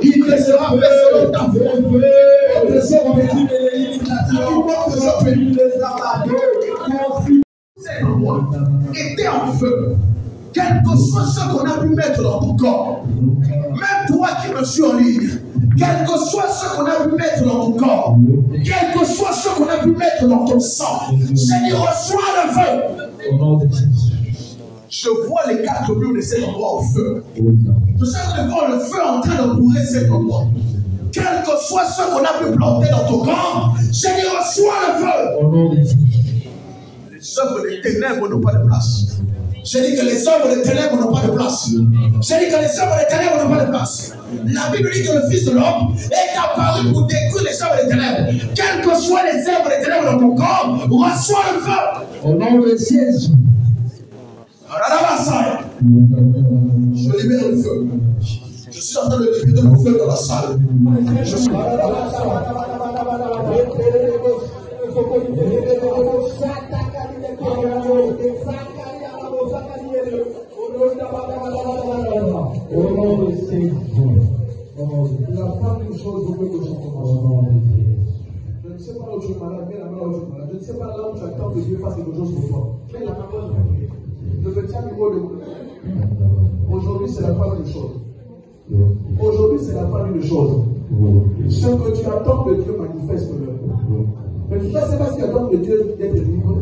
Il te sera fait selon ta foi. Était en feu. Quel que soit ce qu'on a pu mettre dans ton corps, même toi qui me suis en ligne, quel que soit ce qu'on a pu mettre dans ton corps, quel que soit ce qu'on a pu mettre dans ton sang, j'ai dit reçois le feu. Je vois les 4 murs de cet endroit au feu. Je sais que voir le feu en train de brûler cet endroit. Quel que soit ce qu'on a pu planter dans ton corps, j'ai dit reçois le feu. Les œuvres des ténèbres n'ont pas de place. J'ai dit que les œuvres des ténèbres n'ont pas de place. J'ai dit que les œuvres des ténèbres n'ont pas de place. La Bible dit que le Fils de l'homme est apparu pour détruire les œuvres des ténèbres. Quelles que soient les œuvres des ténèbres dans ton corps, reçois le feu. Au nom de Jésus. Je libère le feu. Je suis en train de libérer le feu dans la salle. Je suis au nom de Jésus. La femme une chose, vous pouvez que je commence. Je ne sais pas là où tu es malade, mais là-bas où tu es malade. Je ne sais pas là où tu attends que Dieu fasse quelque chose pour toi. Mais la parole ne me tient du mot de vous. Aujourd'hui, c'est la fin d'une chose. Aujourd'hui, c'est la fin d'une chose. Ce que tu attends de Dieu, manifeste-le. Mais tu ne sais pas si tu attends de Dieu d'être délivré.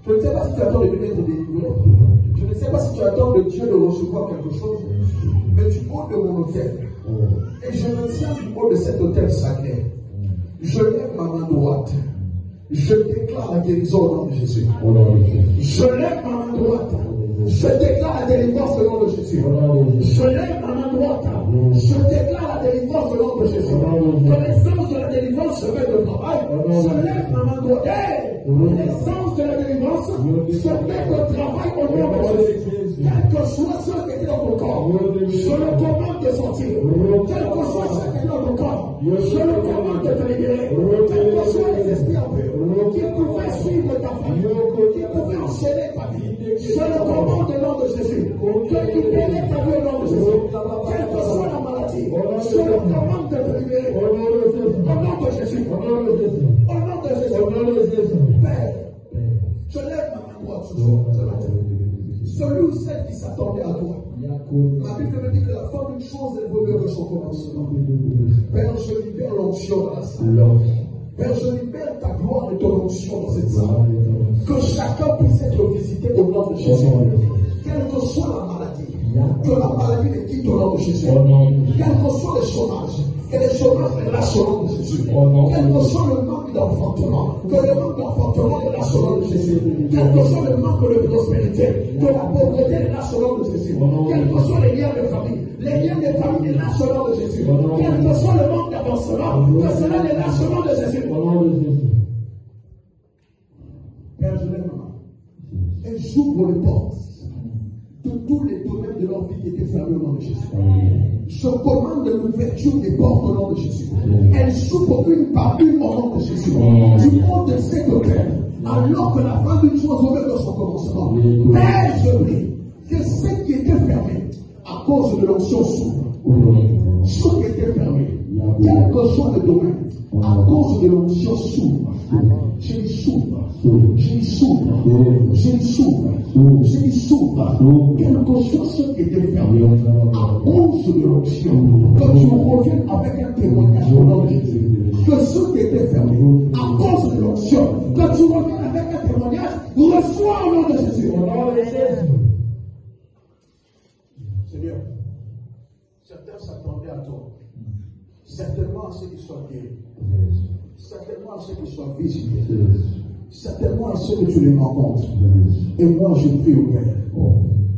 Je ne sais pas si tu attends de Dieu d'être délivré. Je ne sais pas si tu attends de Dieu de recevoir quelque chose. Mais du haut de mon autel. Et je me tiens du haut de cet autel sacré. Je lève ma main droite. Je déclare la guérison au nom de Jésus. Je lève ma main droite. Je déclare la délivrance au nom de Jésus. Je lève ma main droite. Je déclare la délivrance au nom de Jésus. Que l'essence de la délivrance se mette au travail. Je lève ma main droite. L'essence de la délivrance se mette au travail au nom de Jésus. Quel que soit ce qui est dans ton corps, je le commande de sortir. Quel que soit ce qui est dans ton corps, je le commande de te libérer. Quels que soient les esprits impurs qui pouvaient suivre ta famille, qui pouvaient enchaîner ta vie, je le commande au nom de Jésus. De libérer ta vie au nom de Jésus. Quelle que soit la maladie, je le commande de te libérer. Au nom de Jésus. Au nom de Jésus. Au nom de Jésus. Père, je lève ma main droite ce matin. Celui ou celle qui s'attendait à toi. La Bible me dit que la fin d'une chose est vaut mieux que son commencement. Père, je libère l'onction dans la salle. Père, je libère ta gloire et ton onction dans cette salle. Que chacun puisse être visité au nom de Jésus. Quelle que soit la maladie, que la maladie ne quitte au nom de Jésus. Quel que soit le chômage, Que les chômages relâchent au nom de Jésus. Quel que soit le manque d'enfantement, que le manque d'enfantement relâche au nom de Jésus. Quel que soit le manque de prospérité, que la pauvreté relâche au nom de Jésus. Quels que soient les liens de famille, les liens de famille relâchent au nom de Jésus. Quel que soit le manque d'avancement, que cela relâche au nom de Jésus. Père, je lève ma main et j'ouvre les portes de tous les domaines de leur vie qui étaient fermés au nom de Jésus. Je commande l'ouverture des portes au nom de Jésus. Elles s'ouvrent une par une au nom de Jésus. Du monde de cette cœur, alors que la fin d'une chose ouverte dans son commencement. Père, je prie que ce qui était fermé à cause de l'onction s'ouvre. Ce qui était fermé, quel que soit le domaine, à cause de l'onction s'ouvre. Je lui s'ouvre. Je lui s'ouvre. Je lui s'ouvre. Je lui s'ouvre. Quel que soit ce qui était fermé, à cause de l'onction, que tu reviennes avec un témoignage au nom de Jésus. Que ce qui était fermé, à cause de l'onction, que tu reviennes avec un témoignage, reçois au nom de Jésus. Seigneur, certains s'attendaient à toi. Certainement à ceux qui soient guéris. Certainement à ceux qui soient visités. Certainement à ceux que tu les rencontres. Et moi, je prie au Père.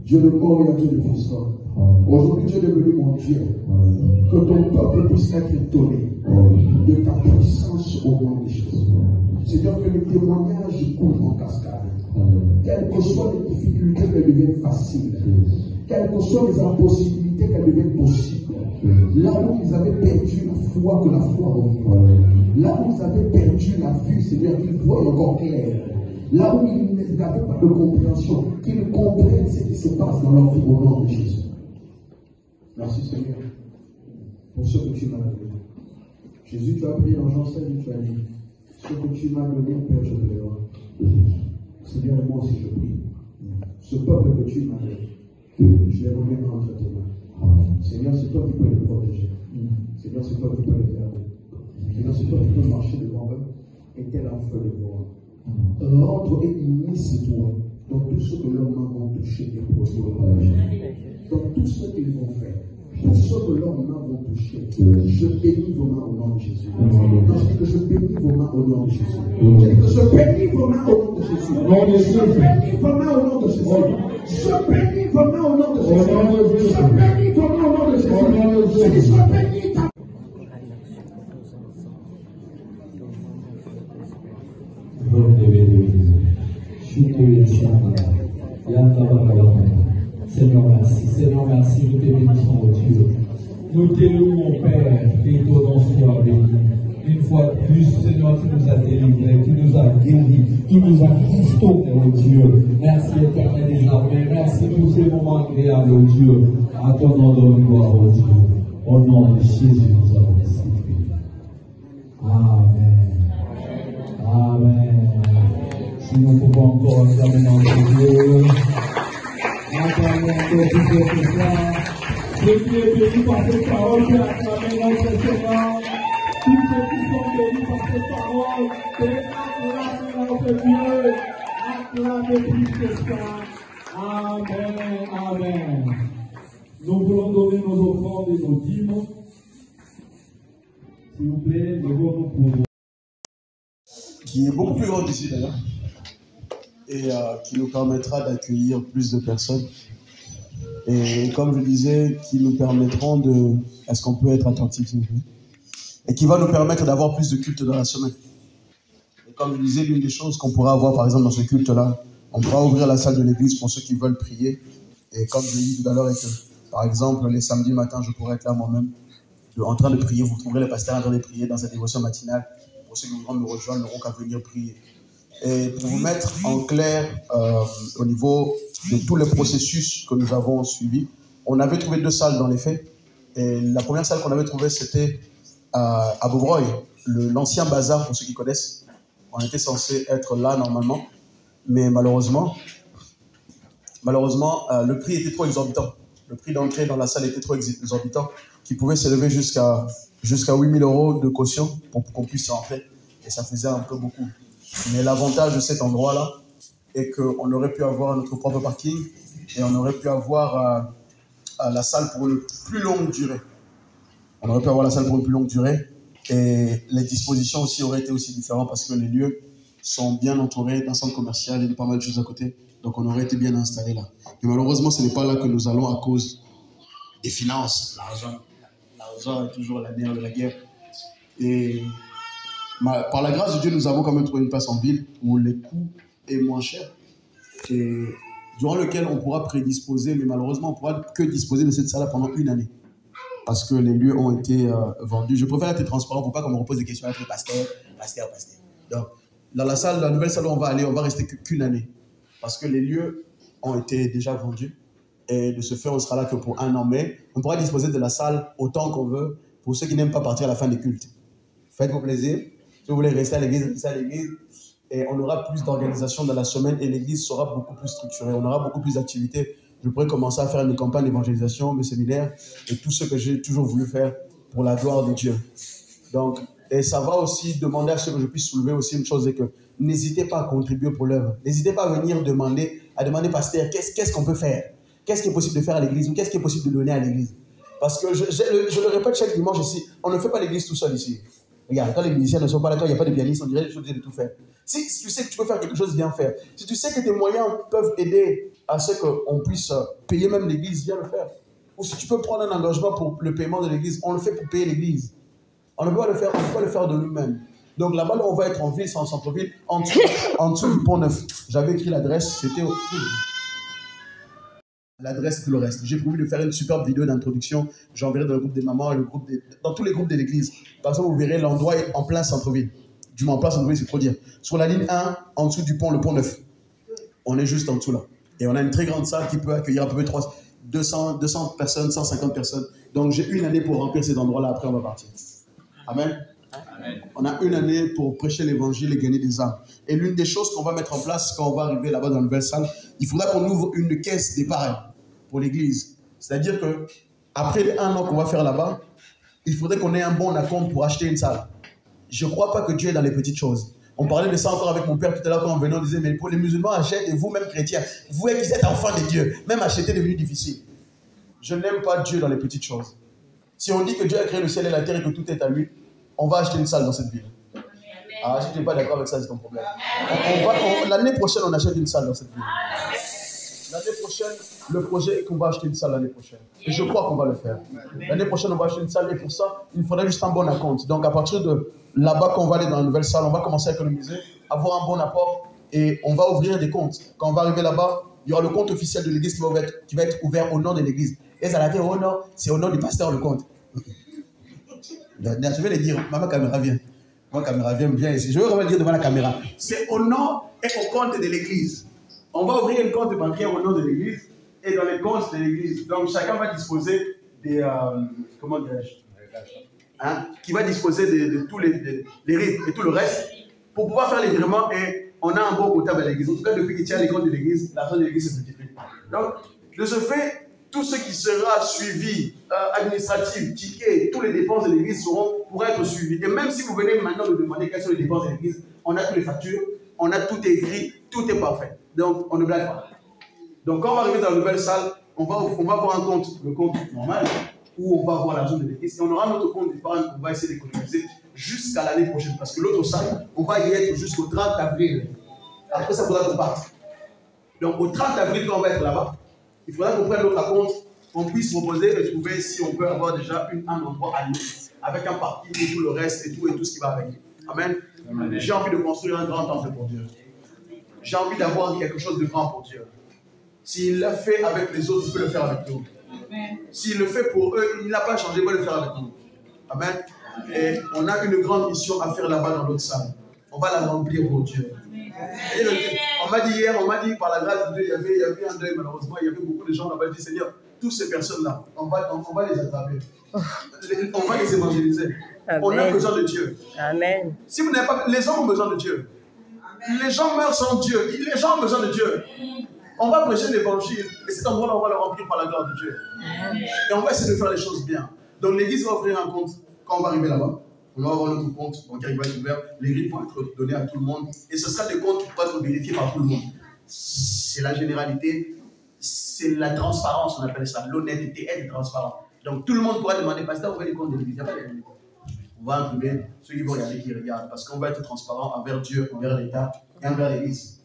Dieu de mort et Dieu de Christ. Aujourd'hui, Dieu est devenu mon Dieu. Que ton peuple puisse être étonné de ta puissance au nom de Jésus. Seigneur, que les témoignages couvrent en cascade. Quelles que soient les difficultés, qu'elles deviennent faciles. Quelles que soient les impossibilités, qu'elles deviennent possibles. Là où ils avaient perdu la foi, que la foi revienne. Là où ils avaient perdu la vue, c'est-à-dire qu'ils voient encore clair. Là où ils n'avaient pas de compréhension, qu'ils comprennent ce qui se passe dans leur vie au nom de Jésus. Merci Seigneur pour ce que tu m'as donné. Jésus, tu as pris en Jean 16 et tu as dit, ce que tu m'as donné, Père, je te le rends. Seigneur, moi aussi je prie. Ce peuple que tu m'as donné, je les remets entre tes mains. Seigneur, c'est toi qui peux les protéger. Seigneur, c'est toi qui peux les garder. Seigneur, c'est toi qui peux marcher devant eux et tel un feu de bois. Rentre et immisce-toi dans tout ce que leurs mains vont toucher et produire. Dans tout ce qu'ils vont faire. Tout ce que leurs mains vont toucher. Je bénis vos mains au nom de Jésus. Je dis que je bénis vos mains au nom de Jésus. Je dis que je bénis vos mains au nom de Jésus. Je bénis vos mains au nom de Jésus. Je bénis vos mains au nom de Jésus. Je bénis vos mains au nom de Jésus. Je dis je bénis ta Seigneur, merci. Seigneur, merci. Nous te bénissons, oh Dieu. Nous te louons, Père, et ton nom soit béni. Une fois de plus, Seigneur, tu nous as délivrés, tu nous as guéris, tu nous as restaurés, oh Dieu. Merci, éternel des armées. Merci pour ces moments agréables, oh Dieu. À ton nom de gloire, oh Dieu. Au nom de Jésus, nous avons célébré. Amen. Amen. Si nous pouvons encore acclamer notre Dieu. Acclamons encore plusieurs que ça. Ceux qui est béni par cette parole, qui acclament notre Seigneur. Tous ceux qui sont bénis par cette parole, acclamez notre Dieu. Acclamez plus que ça. Amen. Amen. Nous voulons donner nos offrandes et nos dîmes. S'il vous plaît, nous voulons pour vous. Qui est beaucoup plus grand qu'ici d'ailleurs. Et qui nous permettra d'accueillir plus de personnes. Et comme je disais, qui nous permettront de... Est-ce qu'on peut être attentif? Et qui va nous permettre d'avoir plus de cultes dans la semaine. Et comme je disais, l'une des choses qu'on pourra avoir par exemple dans ce culte-là, on pourra ouvrir la salle de l'église pour ceux qui veulent prier. Et comme je l'ai dit tout à l'heure, par exemple, les samedis matins, je pourrais être là moi-même, en train de prier. Vous trouverez les pasteurs en train de prier dans cette dévotion matinale. Pour ceux qui voudront me rejoindre, n'auront qu'à venir prier. Et pour vous mettre en clair au niveau de tous les processus que nous avons suivis, on avait trouvé 2 salles dans les faits. Et la première salle qu'on avait trouvée, c'était à Beaubreuil, l'ancien bazar, pour ceux qui connaissent. On était censé être là normalement, mais malheureusement, le prix était trop exorbitant. Le prix d'entrée dans la salle était trop exorbitant, qui pouvait s'élever jusqu'à 8 000 € de caution pour qu'on puisse rentrer. Et ça faisait un peu beaucoup. Mais l'avantage de cet endroit-là est qu'on aurait pu avoir notre propre parking et on aurait pu avoir la salle pour une plus longue durée. On aurait pu avoir la salle pour une plus longue durée. Et les dispositions aussi auraient été aussi différentes parce que les lieux sont bien entourés d'un centre commercial et de pas mal de choses à côté. Donc on aurait été bien installé là. Mais malheureusement, ce n'est pas là que nous allons à cause des finances. L'argent est toujours la nerf de la guerre. Et par la grâce de Dieu, nous avons quand même trouvé une place en ville où le coût est moins cher. Et durant lequel on pourra prédisposer, mais malheureusement, on ne pourra que disposer de cette salle pendant une année. Parce que les lieux ont été vendus. Je préfère être transparent pour pas qu'on me repose des questions avec le pasteur. Donc, dans la salle, la nouvelle salle où on va aller, on va rester qu'une année. Parce que les lieux ont été déjà vendus. Et de ce fait, on sera là que pour un an. Mais on pourra disposer de la salle autant qu'on veut pour ceux qui n'aiment pas partir à la fin des cultes. Faites-vous plaisir. Si vous voulez rester à l'église, restez à l'église. Et on aura plus d'organisation dans la semaine et l'église sera beaucoup plus structurée. On aura beaucoup plus d'activités. Je pourrais commencer à faire mes campagnes d'évangélisation, mes séminaires et tout ce que j'ai toujours voulu faire pour la gloire de Dieu. Donc, et ça va aussi demander à ceux que je puisse soulever aussi une chose, c'est que n'hésitez pas à contribuer pour l'œuvre. N'hésitez pas à venir demander, pasteur, qu'est-ce qu'on peut faire? Qu'est-ce qui est possible de faire à l'église ou qu'est-ce qui est possible de donner à l'église? Parce que je le répète chaque dimanche ici, on ne fait pas l'église tout seul ici. Regarde, quand les musiciens ne sont pas là, quand il n'y a pas de pianiste, on dirait que tu de tout faire. Si tu sais que tu peux faire quelque chose, viens faire. Si tu sais que tes moyens peuvent aider à ce qu'on puisse payer même l'église, viens le faire. Ou si tu peux prendre un engagement pour le paiement de l'église, on le fait pour payer l'église. On ne peut pas le faire de nous-mêmes. Donc là-bas, là, on va être en ville, c'est en centre-ville, en dessous du Pont Neuf. J'avais écrit l'adresse, c'était au... L'adresse et tout le reste. J'ai prévu de faire une superbe vidéo d'introduction. J'enverrai dans le groupe des mamans, dans tous les groupes de l'église. Par exemple, vous verrez l'endroit est en plein centre-ville. Du moins, en plein centre-ville, c'est trop dire. Sur la ligne 1, en dessous du pont, le Pont Neuf. On est juste en dessous là. Et on a une très grande salle qui peut accueillir à peu près 200 personnes, 150 personnes. Donc j'ai une année pour remplir ces endroits-là. Après, on va partir. Amen. Amen. On a une année pour prêcher l'évangile et gagner des âmes. Et l'une des choses qu'on va mettre en place quand on va arriver là-bas dans la nouvelle salle, il faudra qu'on ouvre une caisse d'épargne pour l'église. C'est-à-dire que après les 1 an qu'on va faire là-bas, il faudrait qu'on ait un bon acompte pour acheter une salle. Je ne crois pas que Dieu est dans les petites choses. On parlait de ça encore avec mon père tout à l'heure quand on venait, on disait, mais pour les musulmans, achètent, et vous-même chrétiens, vous qui êtes enfants de Dieu, même acheter est devenu difficile. Je n'aime pas Dieu dans les petites choses. Si on dit que Dieu a créé le ciel et la terre et que tout est à lui, on va acheter une salle dans cette ville. Ah, si tu n'es pas d'accord avec ça, c'est ton problème. L'année prochaine, on achète une salle dans cette ville. L'année prochaine, le projet est qu'on va acheter une salle l'année prochaine. Et je crois qu'on va le faire. L'année prochaine, on va acheter une salle et pour ça, il faudrait juste un bon acompte. Donc à partir de là-bas, quand on va aller dans la nouvelle salle, on va commencer à économiser, avoir un bon apport et on va ouvrir des comptes. Quand on va arriver là-bas, il y aura le compte officiel de l'église qui va être ouvert au nom de l'église. Et ça va dire au nom, c'est au nom du pasteur le compte. Je vais le dire, ma caméra vient. Ma caméra vient ici. Je vais vraiment le dire devant la caméra. C'est au nom et au compte de l'église. On va ouvrir un compte bancaire au nom de l'église et dans les comptes de l'église. Donc chacun va disposer des... comment dirais-je, qui va disposer de tous les rites et tout le reste pour pouvoir faire les virements et on a un bon comptable à l'église. En tout cas, depuis qu'il tient les comptes de l'église, l'argent de l'église se multiplie. Donc, de ce fait, tout ce qui sera suivi, administratif, ticket, tous les dépenses de l'église pourront être suivis. Et même si vous venez maintenant me demander quelles sont les dépenses de l'église, on a toutes les factures, on a tout écrit, tout est parfait. Donc, on ne blague pas. Donc, quand on va arriver dans la nouvelle salle, on va avoir un compte, le compte normal, où on va avoir l'argent de l'église. Et on aura notre compte d'épargne qu'on va essayer d'économiser jusqu'à l'année prochaine. Parce que l'autre salle, on va y être jusqu'au 30 avril. Après, ça faudra qu'on parte. Donc, au 30 avril, quand on va être là-bas, il faudra qu'on prenne notre compte, qu'on puisse proposer et trouver si on peut avoir déjà un endroit à nous, avec un parking et tout le reste et tout ce qui va avec. Amen. J'ai envie de construire un grand temple pour Dieu. J'ai envie d'avoir quelque chose de grand pour Dieu. S'il l'a fait avec les autres, il peut le faire avec nous. S'il le fait pour eux, il n'a pas changé, il va le faire avec nous. Amen. Et on a une grande mission à faire là-bas dans notre salle. On va la remplir pour Dieu. Et on m'a dit hier, par la grâce de Dieu, il y avait un deuil malheureusement, il y avait beaucoup de gens là-bas qui disaient, Seigneur, toutes ces personnes-là, on va les attraper. On va les évangéliser. Amen. On a besoin de Dieu. Amen. Si vous n'avez pas, les gens ont besoin de Dieu. Amen. Les gens meurent sans Dieu. Les gens ont besoin de Dieu. On va prêcher l'évangile et cet endroit-là, on va le remplir par la grâce de Dieu. Amen. Et on va essayer de faire les choses bien. Donc l'église va ouvrir un compte quand on va arriver là-bas. On va avoir notre compte bancaire qui va être ouvert. Les rites vont être donnés à tout le monde. Et ce sera des comptes qui pourront être vérifiés par tout le monde. C'est la généralité. C'est la transparence, on appelle ça. L'honnêteté, être transparent. Donc tout le monde pourra demander, pasteur, ouvrez les comptes de l'église. Il n'y a pas de limite. On va imprimer ceux qui vont regarder, qui regardent. Parce qu'on va être transparent envers Dieu, envers l'État et envers l'église.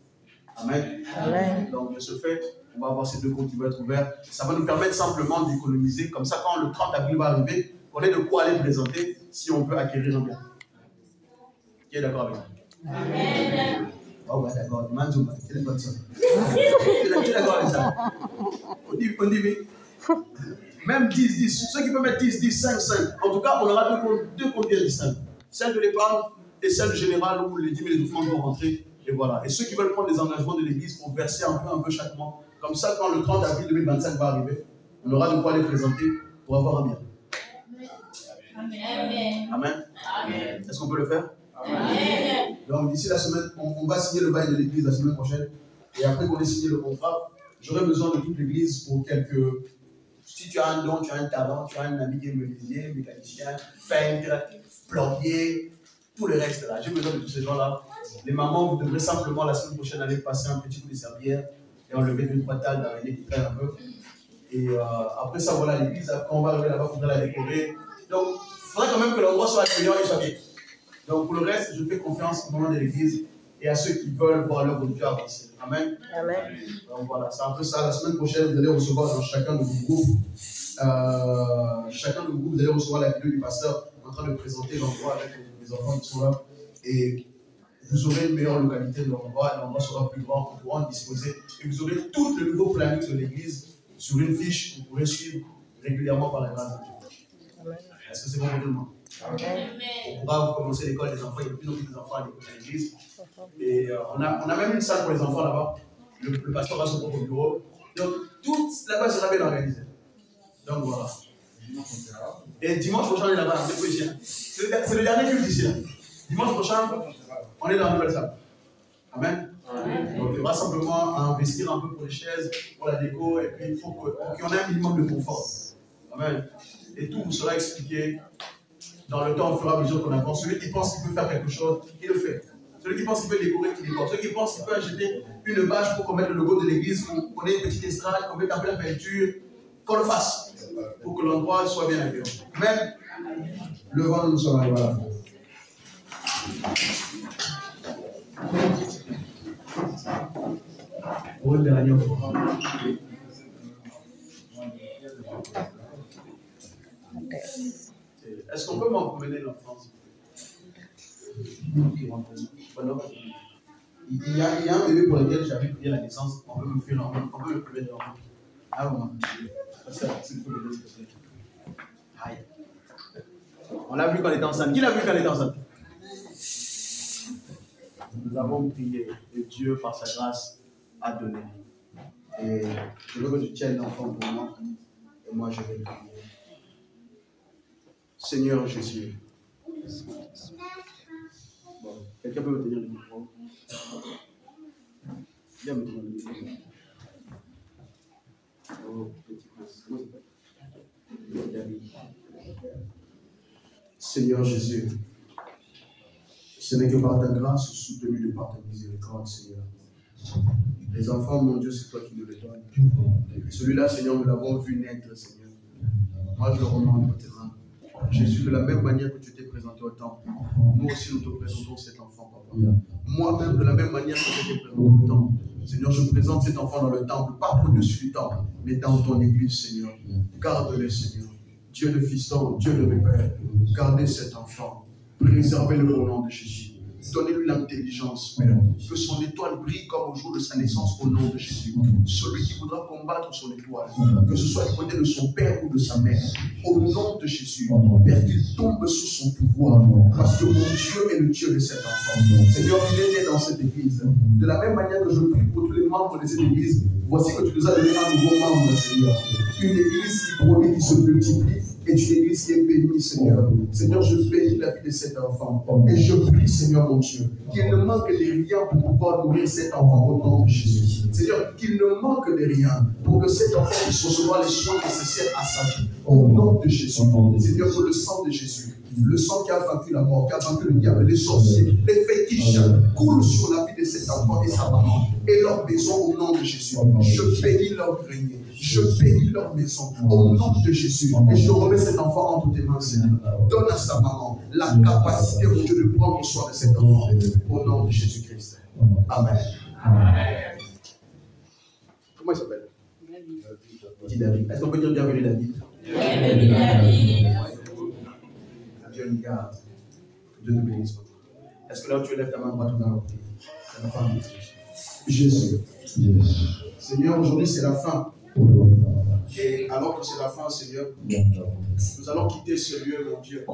Amen. Amen. Donc de ce fait, on va avoir ces deux comptes qui vont être ouverts. Ça va nous permettre simplement d'économiser. Comme ça, quand le 30 avril va arriver, on ait de quoi aller présenter si on veut acquérir un bien. Qui est d'accord avec ça? Amen. Oh ouais, d'accord. Tu es d'accord avec ça? On dit oui. Même 10, ceux qui peuvent mettre 10, 5. En tout cas, on aura deux comptes bien distincts. Celle de l'épargne et celle générale où les 10 000 enfants vont rentrer. Et voilà. Et ceux qui veulent prendre des engagements de l'église pour verser un peu chaque mois. Comme ça, quand le 30 avril 2025 va arriver, on aura de quoi les présenter pour avoir un bien. Amen. Amen. Amen. Est-ce qu'on peut le faire? Amen. Donc d'ici la semaine, on va signer le bail de l'église la semaine prochaine. Et après qu'on ait signé le contrat, j'aurai besoin de toute l'église pour quelques... Si tu as un don, tu as un talent, tu as un ami qui est menuisier, mécanicien, peintre, plombier, tout le reste là. J'ai besoin de tous ces gens-là. Les mamans, vous devrez simplement la semaine prochaine aller passer un petit coup de servière et enlever 2-3 tables d'araignée qui traînent un peu. Et après ça, voilà l'église. Quand on va arriver là-bas, il faudra la décorer. Donc, il faudra quand même que l'endroit soit accueillant et soit bien. Donc, pour le reste, je fais confiance au moment de l'église et à ceux qui veulent voir l'œuvre de Dieu avancer. Amen. Amen. Donc voilà, c'est un peu ça. La semaine prochaine, vous allez recevoir dans chacun de vos groupes, vous allez recevoir la vidéo du pasteur en train de présenter l'endroit avec les enfants qui sont là. Et vous aurez une meilleure localité de l'endroit sera plus grand, vous pourrez en disposer. Et vous aurez tout le nouveau planning de l'église sur une fiche que vous pourrez suivre régulièrement par la grâce de Dieu. Est-ce que c'est bon pour tout le monde? Amen. On pourra commencer l'école des enfants, il y a de plus en plus d'enfants à l'église. Et on a même une salle pour les enfants là-bas. Le pasteur a son propre bureau. Donc, tout là-bas sera bien organisé. Donc voilà. Et dimanche prochain, on est là-bas. C'est le dernier culte ici. Dimanche prochain, on est dans la nouvelle salle. Amen. Donc il y aura simplement à investir un peu pour les chaises, pour la déco, et puis il faut qu'il y en ait un minimum de confort. Amen. Et tout vous sera expliqué dans le temps au fur et à mesure qu'on avance. Celui qui pense qu'il peut faire quelque chose, il le fait. Celui qui pense qu'il peut décorer, il décore. Celui qui pense qu'il peut acheter une bâche pour qu'on mette le logo de l'église, qu'on ait une petite estrade, qu'on mette un peu la peinture, qu'on le fasse pour que l'endroit soit bien accueillant. Même le vent nous sera arrivé à la fin. Pour le dernier fois. Est-ce qu'on peut m'emmener l'enfance? Il y a un bébé pour lequel j'avais prié la naissance. On peut me faire on peut me priver de l'enfant. Ah bon, c'est le bébé. Aïe. On l'a vu quand il était enceinte. Qui l'a vu quand il était enceinte? Nous avons prié et Dieu, par sa grâce, a donné. Et je veux que tu tiennes l'enfant pour moi. Et moi, je vais le prier. Seigneur Jésus. Bon, quelqu'un peut me tenir le micro? Viens me tenir le micro. Oh, petit prince. Comment ça s'appelle? Seigneur Jésus. Ce n'est que par ta grâce, soutenu de par ta miséricorde, Seigneur. Les enfants, mon Dieu, c'est toi qui nous les donnes. Celui-là, Seigneur, nous l'avons vu naître, Seigneur. Moi, je le remets entre tes mains. Jésus, de la même manière que tu t'es présenté au temple, nous aussi, nous te présentons cet enfant, Papa. Moi-même, de la même manière que je t'ai présenté au temple, Seigneur, je présente cet enfant dans le temple, pas au-dessus du temple, mais dans ton église, Seigneur. Garde-le, Seigneur. Dieu de fiston, Dieu de mes pères, gardez cet enfant. Préservez-le au nom de Jésus. Donnez-lui l'intelligence, Père. Que son étoile brille comme au jour de sa naissance au nom de Jésus. Celui qui voudra combattre son étoile, que ce soit du côté de son père ou de sa mère, au nom de Jésus, Père, qu'il tombe sous son pouvoir. Parce que mon Dieu est le Dieu de cet enfant. Seigneur, il est né dans cette église. De la même manière que je prie pour tous les membres de cette église, voici que tu nous as donné un nouveau membre, Seigneur. Une église qui produit, qui se multiplie. Et une église qui est bénie, Seigneur. Seigneur, je bénis la vie de cet enfant. Et je prie, Seigneur, mon Dieu, qu'il ne manque de rien pour pouvoir nourrir cet enfant au nom de Jésus. Seigneur, qu'il ne manque de rien pour que cet enfant puisse recevoir les soins nécessaires à sa vie. Au nom de Jésus. Seigneur, que le sang de Jésus, le sang qui a vaincu la mort, qui a vaincu le diable, les sorciers, les fétiches, coule sur la vie de cet enfant et sa maman et leurs besoins au nom de Jésus. Je bénis leur grenier. Je bénis leur maison au nom de Jésus. Et je remets cet enfant entre tes mains, Seigneur. Donne à sa maman la capacité, mon Dieu, de prendre soin de cet enfant. Au nom de Jésus-Christ. Amen. Comment il s'appelle? Petit David. Est-ce qu'on peut dire bienvenue, David? Bienvenue, David. Dieu nous garde. Dieu nous bénisse. Est-ce que là où tu lèves ta main droite, tu vas l'envoyer? C'est la fin de Jésus. Seigneur, aujourd'hui c'est la fin. Et alors que c'est la fin, Seigneur, nous allons quitter ce lieu, mon Dieu.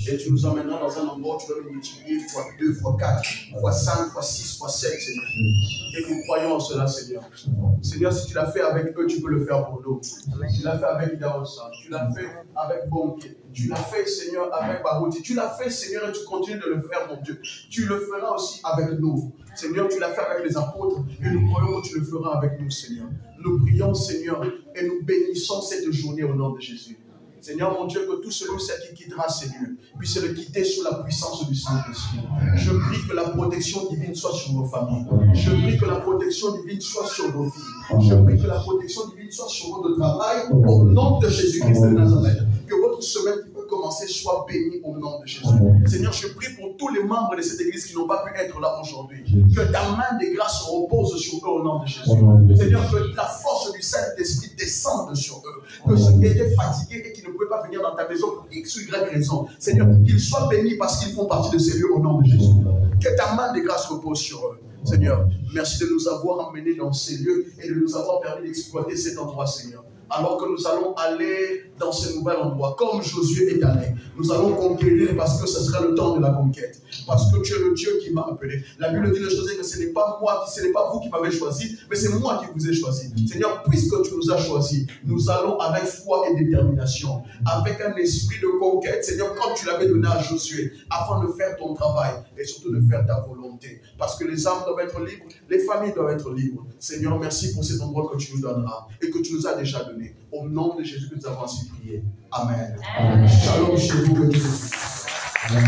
Et tu nous emmèneras dans un endroit où tu vas nous multiplier fois 2, fois 4, fois 5, fois 6, fois 7, Seigneur. Et nous croyons en cela, Seigneur. Seigneur, si tu l'as fait avec eux, tu peux le faire pour nous. Tu l'as fait avec Darosa, tu l'as fait avec Bonke, tu l'as fait, Seigneur, avec Barouti. Tu l'as fait, Seigneur, et tu continues de le faire, mon Dieu. Tu le feras aussi avec nous. Seigneur, tu l'as fait avec les apôtres et nous croyons que tu le feras avec nous, Seigneur. Nous prions, Seigneur, et nous bénissons cette journée au nom de Jésus. Seigneur, mon Dieu, que tout celui qui quittera ces lieux puisse le quitter sous la puissance du Saint-Esprit. Je prie que la protection divine soit sur nos familles. Je prie que la protection divine soit sur nos filles. Je prie que la protection divine soit sur notre travail au nom de Jésus-Christ de Nazareth. Que votre semaine qui peut commencer soit bénie au nom de Jésus. Seigneur, je prie pour tous les membres de cette église qui n'ont pas pu être là aujourd'hui. Que ta main de grâce repose sur eux au nom de Jésus. Seigneur, que la force du Saint-Esprit descende sur eux. Que ceux qui étaient fatigués et qui ne pouvaient pas venir dans ta maison pour X ou Y raison, Seigneur, qu'ils soient bénis parce qu'ils font partie de ces lieux au nom de Jésus. Que ta main de grâce repose sur eux. Seigneur, merci de nous avoir emmenés dans ces lieux et de nous avoir permis d'exploiter cet endroit, Seigneur. Alors que nous allons aller dans ce nouvel endroit, comme Josué est allé, nous allons conquérir parce que ce sera le temps de la conquête. Parce que tu es le Dieu qui m'a appelé. La Bible dit de Josué que ce n'est pas moi, ce n'est pas vous qui m'avez choisi, mais c'est moi qui vous ai choisi. Seigneur, puisque tu nous as choisis, nous allons avec foi et détermination, avec un esprit de conquête, Seigneur, comme tu l'avais donné à Josué, afin de faire ton travail et surtout de faire ta volonté. Parce que les âmes doivent être libres, les familles doivent être libres. Seigneur, merci pour cet endroit que tu nous donneras et que tu nous as déjà donné. Au nom de Jésus que nous avons ainsi prié. Amen. Amen. Shalom chez vous. Que Dieu vous bénisse. Amen.